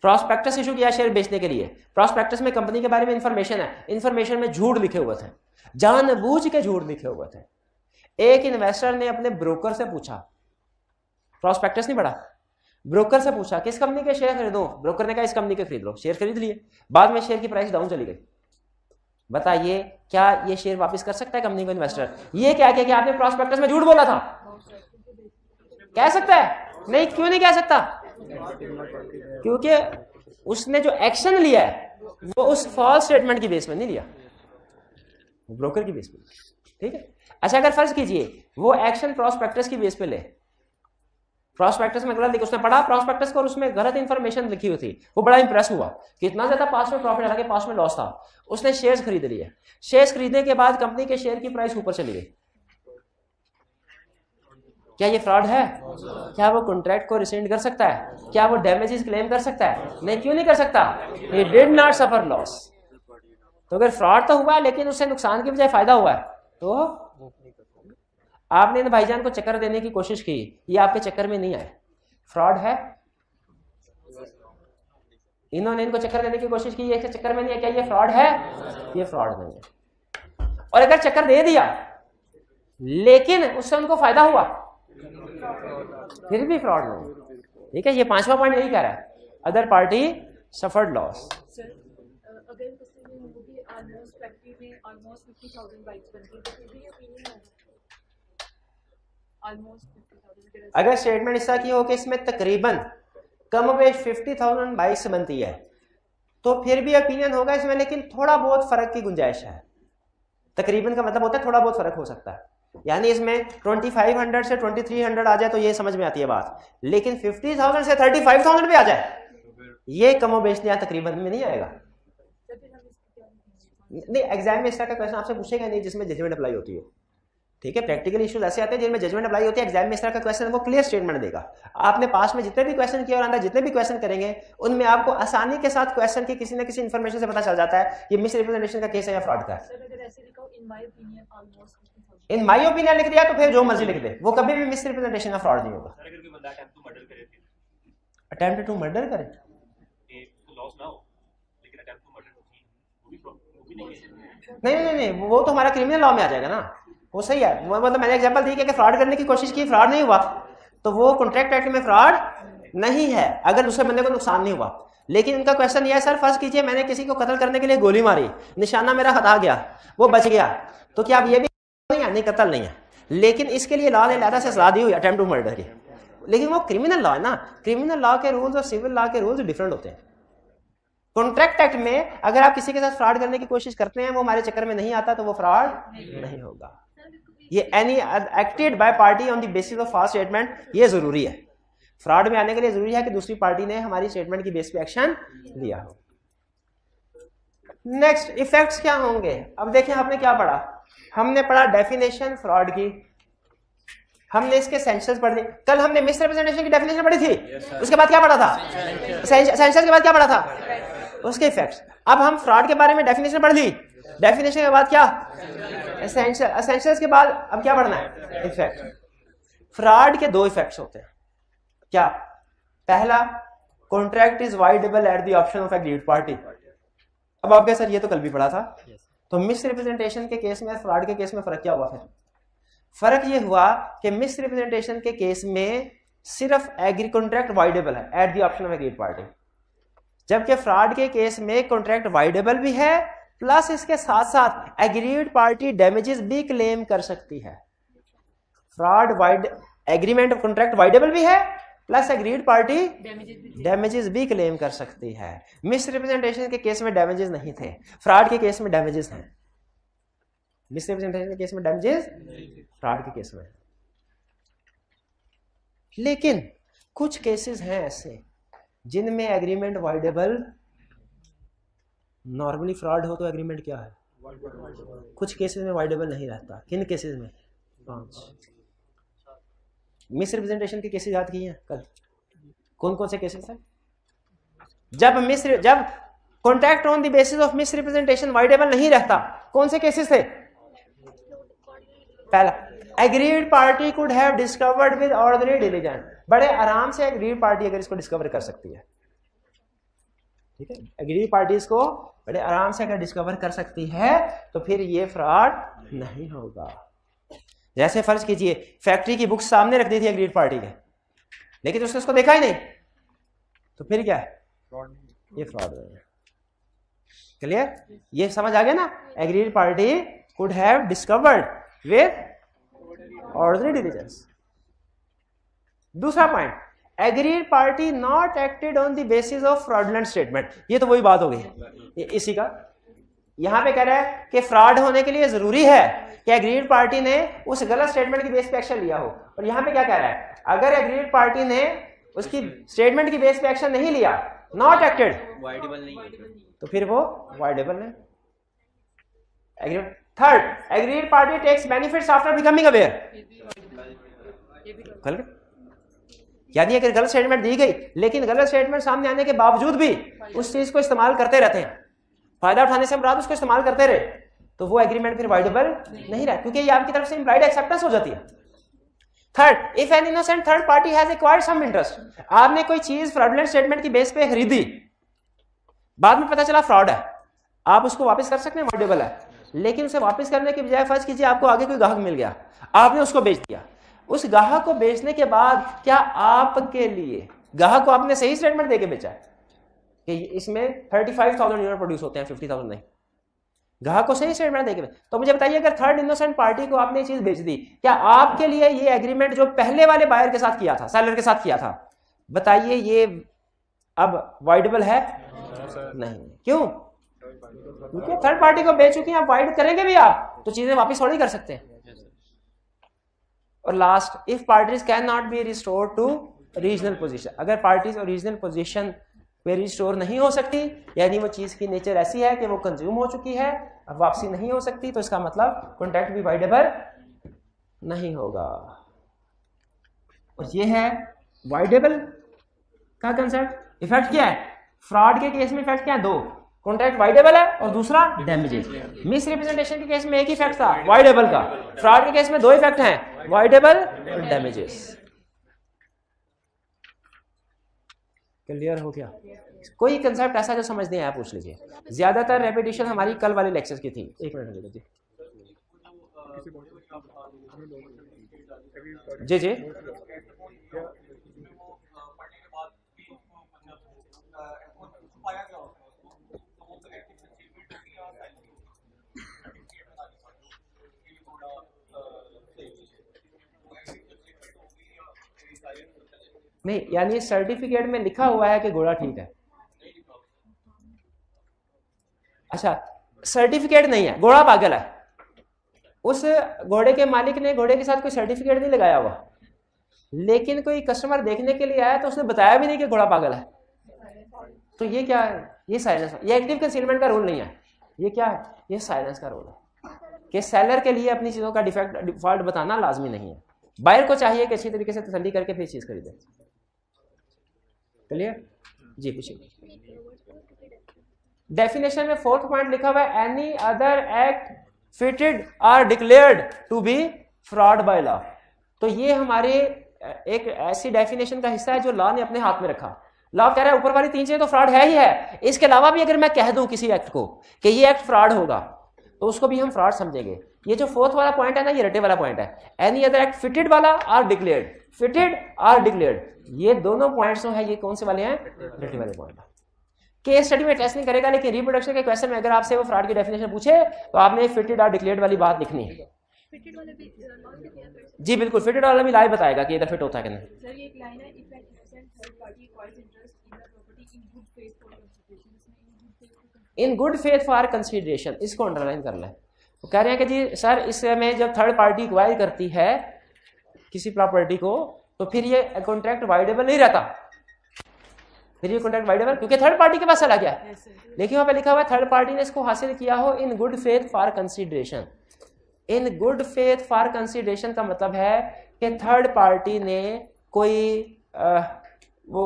प्रॉस्पेक्टस इशू किया शेयर बेचने के लिए। प्रॉस्पेक्टस में कंपनी के बारे में इंफॉर्मेशन है, इंफॉर्मेशन में झूठ लिखे हुए थे, जानबूझ के झूठ लिखे हुए थे। एक इन्वेस्टर ने अपने ब्रोकर से पूछा, प्रॉस्पेक्टस नहीं पढ़ा, ब्रोकर से पूछा किस कंपनी के शेयर खरीदूं? ब्रोकर ने कहा इस कंपनी के खरीद लो। शेयर खरीद लिए, बाद में शेयर की प्राइस डाउन चली गई। बताइए क्या ये शेयर वापस कर सकता है कंपनी को इन्वेस्टर? ये क्या कि आपने प्रॉस्पेक्टस में झूठ बोला था, कह सकता है? नहीं, क्यों नहीं कह सकता? क्योंकि उसने जो एक्शन लिया है वो उस फॉल्स स्टेटमेंट की बेस में नहीं लिया, वो ब्रोकर की बेस पे। ठीक है, अच्छा अगर फर्ज कीजिए वो एक्शन प्रॉस्पेक्टस की बेस पे ले, प्रॉस्पेक्टस में गलत लिखा, उसने पढ़ा प्रॉस्पेक्टस को और उसमें गलत इंफॉर्मेशन लिखी हुई थी, वो बड़ा इंप्रेस हुआ कि इतना ज्यादा पास में प्रॉफिट, हालांकि पास में लॉस था। उसने शेयर्स खरीद लिए, शेयर्स खरीदने के बाद कंपनी के शेयर की प्राइस ऊपर चली गई। क्या ये फ्रॉड है? क्या वो कॉन्ट्रैक्ट को रिसेंड कर सकता है? क्या वो डैमेजेस क्लेम कर सकता है? नहीं, क्यों नहीं कर सकता? He did not suffer loss. तो अगर फ्रॉड तो हुआ लेकिन उससे नुकसान की बजाय फायदा हुआ है, तो आपने इन भाईजान को चक्कर देने की कोशिश की, ये आपके चक्कर में नहीं आए, फ्रॉड है? इन्होंने इनको चक्कर देने की कोशिश की, ये चक्कर में नहीं है, क्या ये फ्रॉड है? ये फ्रॉड नहीं है। और अगर चक्कर दे दिया लेकिन उससे उनको फायदा हुआ, फिर भी फ्रॉड नहीं। ठीक है, ये 5वां पॉइंट यही कह रहा है, अदर पार्टी सफर्ड लॉस। अगर ऑलमोस्ट फैक्ट्री में ऑलमोस्ट 50,000 बाइक्स बनती है तो फिर भी ओपिनियन होगा ऑलमोस्ट 50,000। अगर स्टेटमेंट इस तरह की हो कि इसमें तकरीबन कम बेश 50,000 बाइक्स बनती है तो फिर भी ओपिनियन होगा इसमें, लेकिन थोड़ा बहुत फर्क की गुंजाइश है। तकरीबन का मतलब होता है थोड़ा बहुत फर्क हो सकता है, यानी इसमें 2500 से 2300 आ जाए तो ये समझ में आती है बात, लेकिन 50,000 से 35,000 भी आ जाए ये कमो बेश या तकरीबन में नहीं आएगा। नहीं, एग्जाम में इस तरह का क्वेश्चन आपसे पूछेगा नहीं जिसमें जजमेंट अप्लाई होती है। ठीक है, प्रैक्टिकल इश्यूज ऐसे आते हैं जिनमें जजमेंट अप्लाई होती है। एग्जाम में इस तरह का क्वेश्चन वो क्लियर स्टेटमेंट देगा। आपने पास में जितने भी क्वेश्चन किए और अंदर जितने भी क्वेश्चन करेंगे उनमें आपको आसानी के साथ क्वेश्चन की किसी न किसी इन्फॉर्मेशन से पता चल जाता है ये मिस रिप्रेजेंटेशन का केस है या फ्रॉड का है। इन माई ओपिनियन लिख दिया तो फिर जो मर्जी लिख दे, वो कभी भी मिस रिप्रेजेंटेशन का फ्रॉड नहीं होगा। अटेम्प्ट टू मर्डर करे नहीं, वो तो हमारा क्रिमिनल लॉ में आ जाएगा ना, वो सही है। वो मतलब मैंने एग्जांपल दी कि फ्रॉड करने की कोशिश की, फ्रॉड नहीं हुआ तो वो कॉन्ट्रैक्ट एक्ट में फ्रॉड नहीं है, अगर दूसरे बंदे को नुकसान नहीं हुआ। लेकिन इनका क्वेश्चन यह है सर फर्ज कीजिए मैंने किसी को कत्ल करने के लिए गोली मारी, निशाना मेरा हटा गया, वो बच गया, तो क्या अब ये भी नहीं है? नहीं, कत्ल नहीं है, लेकिन इसके लिए लॉ ने लादा से सजा दी हुई अटेम्प्ट टू मर्डर की, लेकिन वो क्रिमिनल लॉ है ना। क्रिमिनल लॉ के रूल्स और सिविल लॉ के रूल्स डिफरेंट होते हैं। कॉन्ट्रैक्ट एक्ट में अगर आप किसी के साथ फ्रॉड करने की कोशिश करते हैं वो हमारे चक्कर में नहीं आता तो वो फ्रॉड नहीं होगा। ये any acted by party on the basis of false statement, ये जरूरी है। फ्रॉड में आने के लिए जरूरी है कि दूसरी पार्टी ने हमारी स्टेटमेंट की बेस पे एक्शन लिया हो। नेक्स्ट इफेक्ट्स क्या होंगे? अब देखें आपने क्या पढ़ा, हमने पढ़ा डेफिनेशन फ्रॉड की, हमने इसके एसेंशियल्स पढ़ ली, कल हमने मिस रिप्रेजेंटेशन की डेफिनेशन पढ़ी थी, उसके बाद क्या पढ़ा था? एसेंशियल्स के बाद क्या पढ़ा था? उसके इफेक्ट्स। अब हम फ्रॉड के बारे में डेफिनेशन पढ़ ली, डेफिनेशन के बाद क्या? एसेंशियल, एसेंशियल्स के बाद अब क्या पढ़ना है? इफेक्ट। फ्रॉड के दो इफेक्ट्स होते हैं, क्या? पहला, contract is voidable eight the option of agreed party. अब आप कहें सर ये तो कल भी पढ़ा था। तो मिस रिप्रेजेंटेशन के केस में फ्रॉड के केस में फर्क क्या हुआ? फिर फर्क ये हुआ कि मिस रिप्रेजेंटेशन के केस में सिर्फ एग्री कॉन्ट्रैक्ट वाइडेबल है eight the option of agreed party, जबकि फ्रॉड के केस में कॉन्ट्रैक्ट वाइडेबल भी है प्लस इसके साथ साथ एग्रीड पार्टी डैमेजेस भी क्लेम कर सकती है। Fraud wide agreement contract voidable भी है प्लस एग्रीड पार्टी डैमेजेस भी क्लेम कर सकती है। मिस रिप्रेजेंटेशन के केस में डैमेजेस नहीं थे, फ्रॉड के केस में डैमेजेस हैं। मिस रिप्रेजेंटेशन के केस में डैमेजेस फ्रॉड के केस में। लेकिन कुछ केसेस हैं ऐसे जिनमें एग्रीमेंट वाइडेबल, नॉर्मली फ्रॉड हो तो एग्रीमेंट क्या है? कुछ केसेस में वाइडेबल नहीं रहता। किन केसेस में? 5 मिस रिप्रेजेंटेशन के केसेस याद किए हैं कल? कौन कौन से केसेस हैं? जब contract on the basis of miss representation voidable नहीं रहता, कौन से केसेस थे? पहला, agreed party could have discovered with ordinary diligence. बड़े आराम से एग्रीड पार्टी अगर इसको डिस्कवर कर सकती है, ठीक है, एग्रीड पार्टी इसको बड़े आराम से अगर डिस्कवर कर सकती है तो फिर ये फ्रॉड नहीं होगा। जैसे फर्ज कीजिए फैक्ट्री की बुक सामने रख दी थी एग्रीड पार्टी के, लेकिन उसने उसको देखा ही नहीं, तो फिर क्या है? ये फ्रॉड है। क्लियर? ये समझ आ गया ना? Agreed party could have discovered with ordinary diligence. दूसरा point, agreed party not acted on the basis of fraudulent statement. ये तो वही बात हो गई इसी का। यहां पे कह रहा है कि फ्रॉड होने के लिए जरूरी है कि एग्रीड पार्टी ने उस गलत स्टेटमेंट की बेस पे एक्शन लिया हो। और यहां पे क्या कह रहा है? अगर एग्रीड पार्टी ने उसकी स्टेटमेंट की बेस पे एक्शन नहीं लिया, नॉट एक्टेड, तो फिर वो वाइडेबल है। Third, agreed party takes benefits after becoming aware. यानी अगर गलत स्टेटमेंट दी गई लेकिन गलत स्टेटमेंट सामने आने के बावजूद भी उस चीज को इस्तेमाल करते रहते हैं, फायदा उठाने से मुराद उसको इस्तेमाल करते रहे, तो वो एग्रीमेंट फिर वाइडेबल नहीं रहा, क्योंकि ये आपकी तरफ से इम्प्लाइड एक्सेप्टेंस हो जाती है। Third, if an innocent third party has acquired some interest. आपने कोई चीज फ्रॉडलेंट स्टेटमेंट की बेस पे खरीदी, बाद में पता चला फ्रॉड है, आप उसको वापस कर सकते हैं, वाइडेबल है, लेकिन उसे वापस करने के बजाय फर्ज कीजिए आपको आगे कोई ग्राहक मिल गया, आपने उसको बेच दिया। उस ग्राहक को बेचने के बाद क्या आपके लिए, ग्राहक को आपने सही स्टेटमेंट देके बेचा है कि इसमें 35,000 यूनिट प्रोड्यूस होते हैं, 50,000 नहीं, ग्राहक को सही स्टेटमेंट देके। तो मुझे बताइए अगर थर्ड इनोसेंट पार्टी को आपने चीज बेच दी, क्या आपके लिए ये एग्रीमेंट जो पहले वाले बायर के साथ किया था, सेलर के साथ किया था, बताइए ये अब वाइडेबल है? नहीं। क्यों? क्योंकि थर्ड पार्टी को बेच चुकी हैं, आप वाइड करेंगे भी आप तो चीजें वापस थोड़ी कर सकते हैं। और last, if parties can not be restore to regional position, अगर पार्टीज ओरिजिनल पोजीशन पे रिस्टोर नहीं हो सकती, यानी वो चीज की नेचर ऐसी है कि वो कंज्यूम हो चुकी है, अब वापसी नहीं हो सकती, तो इसका मतलब कॉन्ट्रैक्ट भी वाइडेबल नहीं होगा। और ये है वाइडेबल का कंसेप्ट। इफेक्ट क्या है? फ्रॉड के केस में इफेक्ट क्या है? दो, कॉन्ट्रैक्ट वाइडेबल है और दूसरा डैमेजेस। मिस रिप्रेजेंटेशन के केस में एक ही इफेक्ट था, वाइडेबल का। फ्रॉड के केस में दो इफेक्ट हैं, वाइडेबल और डैमेजेस। क्लियर हो गया? कोई कंसेप्ट ऐसा जो समझ नहीं आया पूछ लीजिए। ज्यादातर रेपिटेशन हमारी कल वाले लेक्चर की थी। एक मिनट जी जी। नहीं, यानी सर्टिफिकेट में लिखा हुआ है कि घोड़ा ठीक है। अच्छा, सर्टिफिकेट नहीं है, घोड़ा पागल है। उस घोड़े के मालिक ने घोड़े के साथ कोई सर्टिफिकेट नहीं लगाया हुआ, लेकिन कोई कस्टमर देखने के लिए आया तो उसने बताया भी नहीं कि घोड़ा पागल है। तो ये क्या है? ये साइलेंस, ये एक्टिव कंसीलमेंट का रूल नहीं है। ये क्या है? ये साइलेंस का रूल है कि सेलर के लिए अपनी चीजों का डिफॉल्ट बताना लाजमी नहीं है। बायर को चाहिए कि अच्छी तरीके से तसल्ली करके फिर चीज खरीदे। क्लियर जी? पूछिए। डेफिनेशन में फोर्थ पॉइंट लिखा हुआ है, any other act fitted or declared to be fraud by law. तो ये हमारे एक ऐसी डेफिनेशन का हिस्सा है जो लॉ ने अपने हाथ में रखा। लॉ कह रहा है ऊपर वाली तीन चीजें तो फ्रॉड है ही है, इसके अलावा भी अगर मैं कह दूं किसी एक्ट को कि ये एक्ट फ्रॉड होगा तो उसको भी हम फ्रॉड समझेंगे। ये जो फोर्थ वाला पॉइंट है ना, ये रटे वाला पॉइंट है। एनी अदर एक्ट फिटेड वाला or declared, fitted or declared, ये दोनों पॉइंट्स जो है ये कौन से वाले हैं? रटे वाले पॉइंट। केस स्टडी में टेस्ट नहीं करेगा, लेकिन रिप्रोडक्शन के क्वेश्चन में अगर आपसे वो फ्रॉड की डेफिनेशन पूछे तो आपने फिटेड और डिक्लेयर्ड वाली बात लिखनी है। जी बिल्कुल, फिटेड वाला भी लाइव बताएगा कि इधर फिट होता है कि नहीं। सर ये एक लाइन है, if an innocent third party acquires interest in the property in good faith for consideration, in good faith for consideration, इसको अंडरलाइन कर लें। तो कह रहे हैं कि जी सर इसमें जब थर्ड पार्टी एक्वायर करती है किसी प्रॉपर्टी को तो फिर ये कॉन्ट्रैक्ट वाइडेबल नहीं रहता, फिर ये कॉन्ट्रैक्ट वाइडेबल क्योंकि थर्ड पार्टी के पास चला गया। लेकिन वहां पे लिखा हुआ है थर्ड पार्टी ने इसको हासिल किया हो इन good faith for consideration. In good faith for consideration का मतलब है कि थर्ड पार्टी ने कोई वो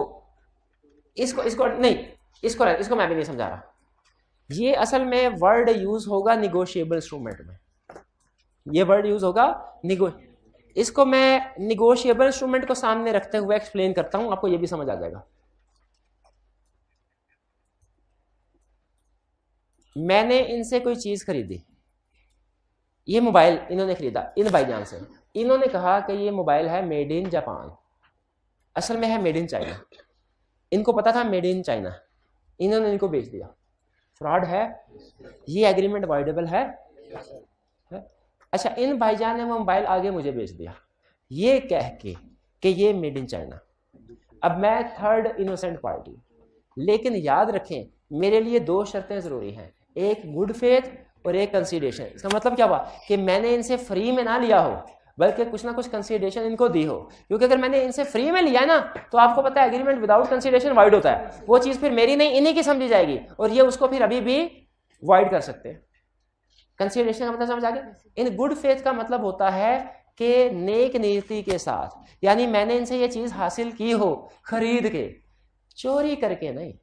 इसको नहीं, इसको मैं भी नहीं समझा रहा। ये असल में वर्ड यूज होगा निगोशिएबल इंस्ट्रूमेंट में, ये वर्ड यूज होगा इसको मैं निगोशिएबल इंस्ट्रूमेंट को सामने रखते हुए एक्सप्लेन करता हूं, आपको ये भी समझ आ जाएगा। मैंने इनसे कोई चीज खरीदी, ये मोबाइल इन्होंने खरीदा इन भाईजान से, इन्होंने कहा कि ये मोबाइल है मेड इन जापान, असल में है मेड इन चाइना। इनको पता था मेड इन चाइना, इन्होंने इनको बेच दिया। फ्रॉड है? ये एग्रीमेंट वाइडेबल है? अच्छा, इन भाईजान ने वो मोबाइल आगे मुझे बेच दिया ये कह के कि ये मेड इन चाइना। अब मैं थर्ड इनोसेंट पार्टी, लेकिन याद रखें मेरे लिए दो शर्तें जरूरी हैं, एक गुड फेथ और एक कंसीडरेशन। इसका मतलब क्या हुआ कि मैंने इनसे फ्री में ना लिया हो बल्कि कुछ ना कुछ कंसीडरेशन इनको दी हो, क्योंकि अगर मैंने इनसे फ्री में लिया ना तो आपको पता है एग्रीमेंट विदाउट कंसीडरेशन वाइड होता है, वो चीज फिर मेरी नहीं इन्हीं की समझी जाएगी और ये उसको फिर अभी भी वाइड कर सकते हैं। कंसीडरेशन का मतलब समझ आ गया? इन गुड फेथ का मतलब होता है कि नेक नीति के साथ, यानी मैंने इनसे ये चीज हासिल की हो खरीद के, चोरी करके नहीं।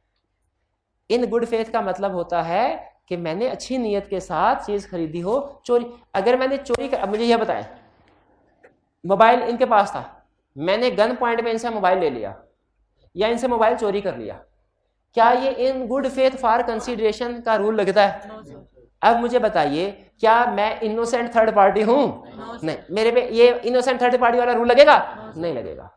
इन गुड फेथ का मतलब होता है कि मैंने अच्छी नीयत के साथ चीज खरीदी हो, चोरी। अगर मैंने चोरी कर, अब मुझे यह बताएं, मोबाइल इनके पास था, मैंने गन पॉइंट में इनसे मोबाइल ले लिया या इनसे मोबाइल चोरी कर लिया, क्या ये इन गुड फेथ फॉर कंसीडरेशन का रूल लगता है? अब मुझे बताइए, क्या मैं इनोसेंट थर्ड पार्टी हूं? नहीं। मेरे पे ये इनोसेंट थर्ड पार्टी वाला रूल लगेगा? नहीं लगेगा।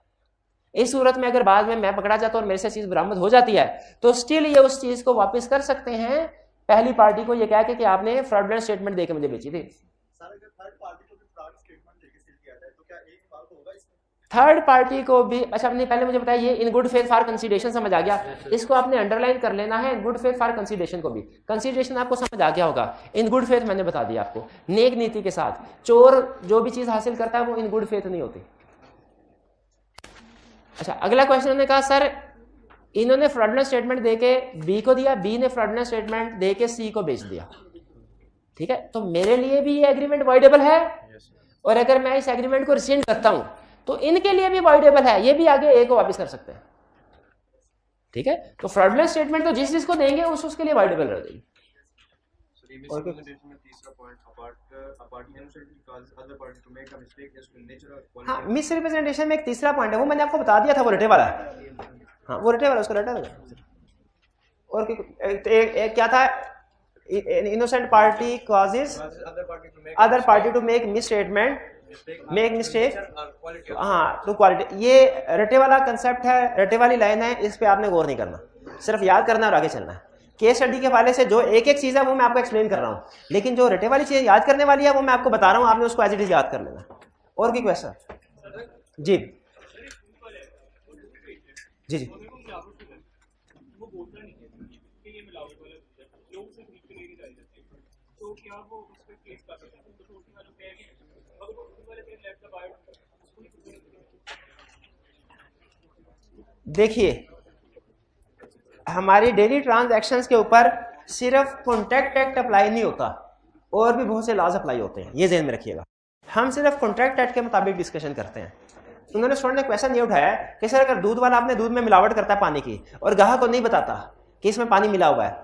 इस सूरत में अगर बाद में मैं पकड़ा जाता हूं और मेरे से चीज बरामद हो जाती है तो स्टिल ये उस चीज को वापस कर सकते हैं पहली पार्टी को ये कह के कि आपने फ्रॉडुलेंट स्टेटमेंट देके मुझे बेची थी। थर्ड पार्टी को भी, अच्छा आपने पहले मुझे बताया ये इन गुड फेथ फॉर कंसीडरेशन समझ आ गया, इसको आपने अंडरलाइन कर लेना है। इन गुड फेथ फॉर कंसीडरेशन को भी, कंसीडरेशन आपको समझ आ गया होगा। इन गुड फेथ मैंने बता दिया आपको, नेक नीति के साथ। चोर जो भी चीज हासिल करता है वो इन गुड फेथ नहीं होती। अच्छा अगला क्वेश्चन उन्होंने कहा सर इन्होंने फ्रॉडुलेंट स्टेटमेंट देके बी को दिया, बी ने फ्रॉडुलेंट स्टेटमेंट देके सी को बेच दिया, ठीक है, तो मेरे लिए भी ये एग्रीमेंट वॉइडेबल है, और अगर मैं इस एग्रीमेंट को रिसेंड करता हूं तो इनके लिए भी वॉइडेबल है, ये भी आगे ए को वापस कर सकते हैं, ठीक है। तो फ्रॉडुलेंट स्टेटमेंट तो जिस जिसको देंगे उसके लिए वॉइडेबल रह जाएगी। हाँ, मिस रिप्रेजेंटेशन में एक तीसरा पॉइंट है, वो मैंने आपको बता दिया था, वो रटे वाला है। हाँ वो रटे वाला, उसको रटा है। और क्या था, innocent party causes other party to make misstatement, make mistake, हाँ टू क्वालिटी। ये रटे वाला कंसेप्ट है, रटे वाली लाइन है, इस पे आपने गौर नहीं करना, सिर्फ याद करना और आगे चलना है। केस स्टडी के हवाले से जो एक एक चीज है वो मैं आपको एक्सप्लेन कर रहा हूँ, लेकिन जो रटे वाली चीज याद करने वाली है वो मैं आपको बता रहा हूँ, आपने उसको एज इट इज याद कर लेना। और कोई क्वेश्चन? जी जी जी। देखिए हमारी डेली ट्रांजैक्शंस के ऊपर सिर्फ कॉन्ट्रैक्ट एक्ट अप्लाई नहीं होता, और भी बहुत से लॉज अप्लाई होते हैं, ये ध्यान में रखिएगा। हम सिर्फ कॉन्ट्रैक्ट एक्ट के मुताबिक डिस्कशन करते हैं। उन्होंने स्टूडेंट ने क्वेश्चन ये उठाया कि सर अगर दूध वाला अपने दूध में मिलावट करता है पानी की, और ग्राहक को नहीं बताता कि इसमें पानी मिला हुआ है,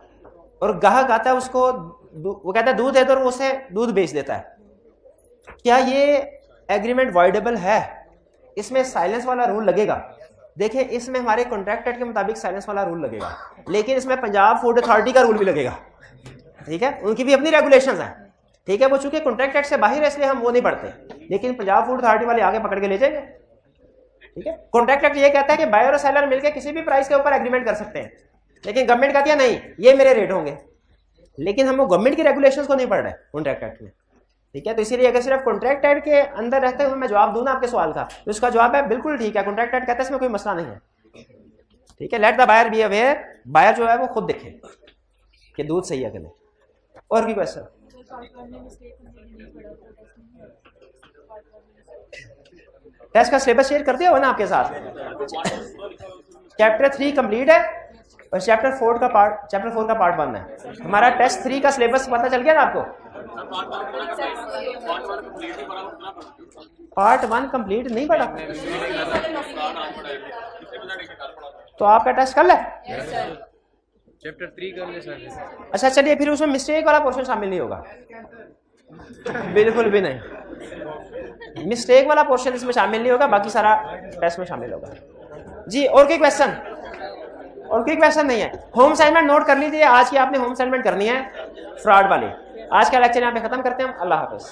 और ग्राहक आता है उसको, वो कहता है दूध है, तो वो उसे दूध बेच देता है, क्या ये एग्रीमेंट वॉइडेबल है? इसमें साइलेंस वाला रूल लगेगा। देखिए इसमें हमारे कॉन्ट्रैक्ट एक्ट के मुताबिक साइलेंस वाला रूल लगेगा, लेकिन इसमें पंजाब फूड अथॉरिटी का रूल भी लगेगा, ठीक है, उनकी भी अपनी रेगुलेशंस हैं, ठीक है। वो चूंकि कॉन्ट्रैक्ट एक्ट से बाहर है इसलिए हम वो नहीं पढ़ते, लेकिन पंजाब फूड अथॉरिटी वाले आगे पकड़ के ले जाएंगे, ठीक है। कॉन्ट्रैक्ट एक्ट ये कहता है कि बायर और सेलर मिलकर किसी भी प्राइस के ऊपर एग्रीमेंट कर सकते हैं, लेकिन गवर्नमेंट कहती है नहीं ये मेरे रेट होंगे, लेकिन हम वो गवर्नमेंट की रेगुलेशंस को नहीं पढ़ रहे कॉन्ट्रैक्ट एक्ट में, ठीक है। तो इसीलिए अगर सिर्फ कॉन्ट्रैक्ट एक्ट के अंदर रहते हुए मैं जवाब दूं ना आपके सवाल का, तो इसका जवाब है बिल्कुल ठीक है, कॉन्ट्रैक्ट एक्ट कहता है इसमें कोई मसला नहीं है, ठीक है। Let the buyer be aware, buyer जो है वो खुद देखे कि दूध सही है कि नहीं। और भी क्वेश्चन? टेस्ट का सिलेबस शेयर करते हो ना आपके साथ। चैप्टर 3 कंप्लीट है और चैप्टर 4 का पार्ट 1 है हमारा। टेस्ट 3 का सिलेबस पता चल गया ना आपको? पार्ट 1 कंप्लीट नहीं पढ़ा तो आपका टेस्ट कल है? चैप्टर 3 कर ले सर। अच्छा चलिए, फिर उसमें मिस्टेक वाला पोर्शन शामिल नहीं होगा? बिल्कुल भी नहीं, मिस्टेक वाला पोर्शन इसमें शामिल नहीं होगा, बाकी सारा टेस्ट में शामिल होगा जी। और कोई क्वेश्चन? और कोई क्वेश्चन नहीं है? होम असाइनमेंट नोट कर लीजिए, आज की आपने होम असाइनमेंट करनी है फ्रॉड वाली। आज का लेक्चर यहाँ पे खत्म करते हैं हम। अल्लाह हाफिज।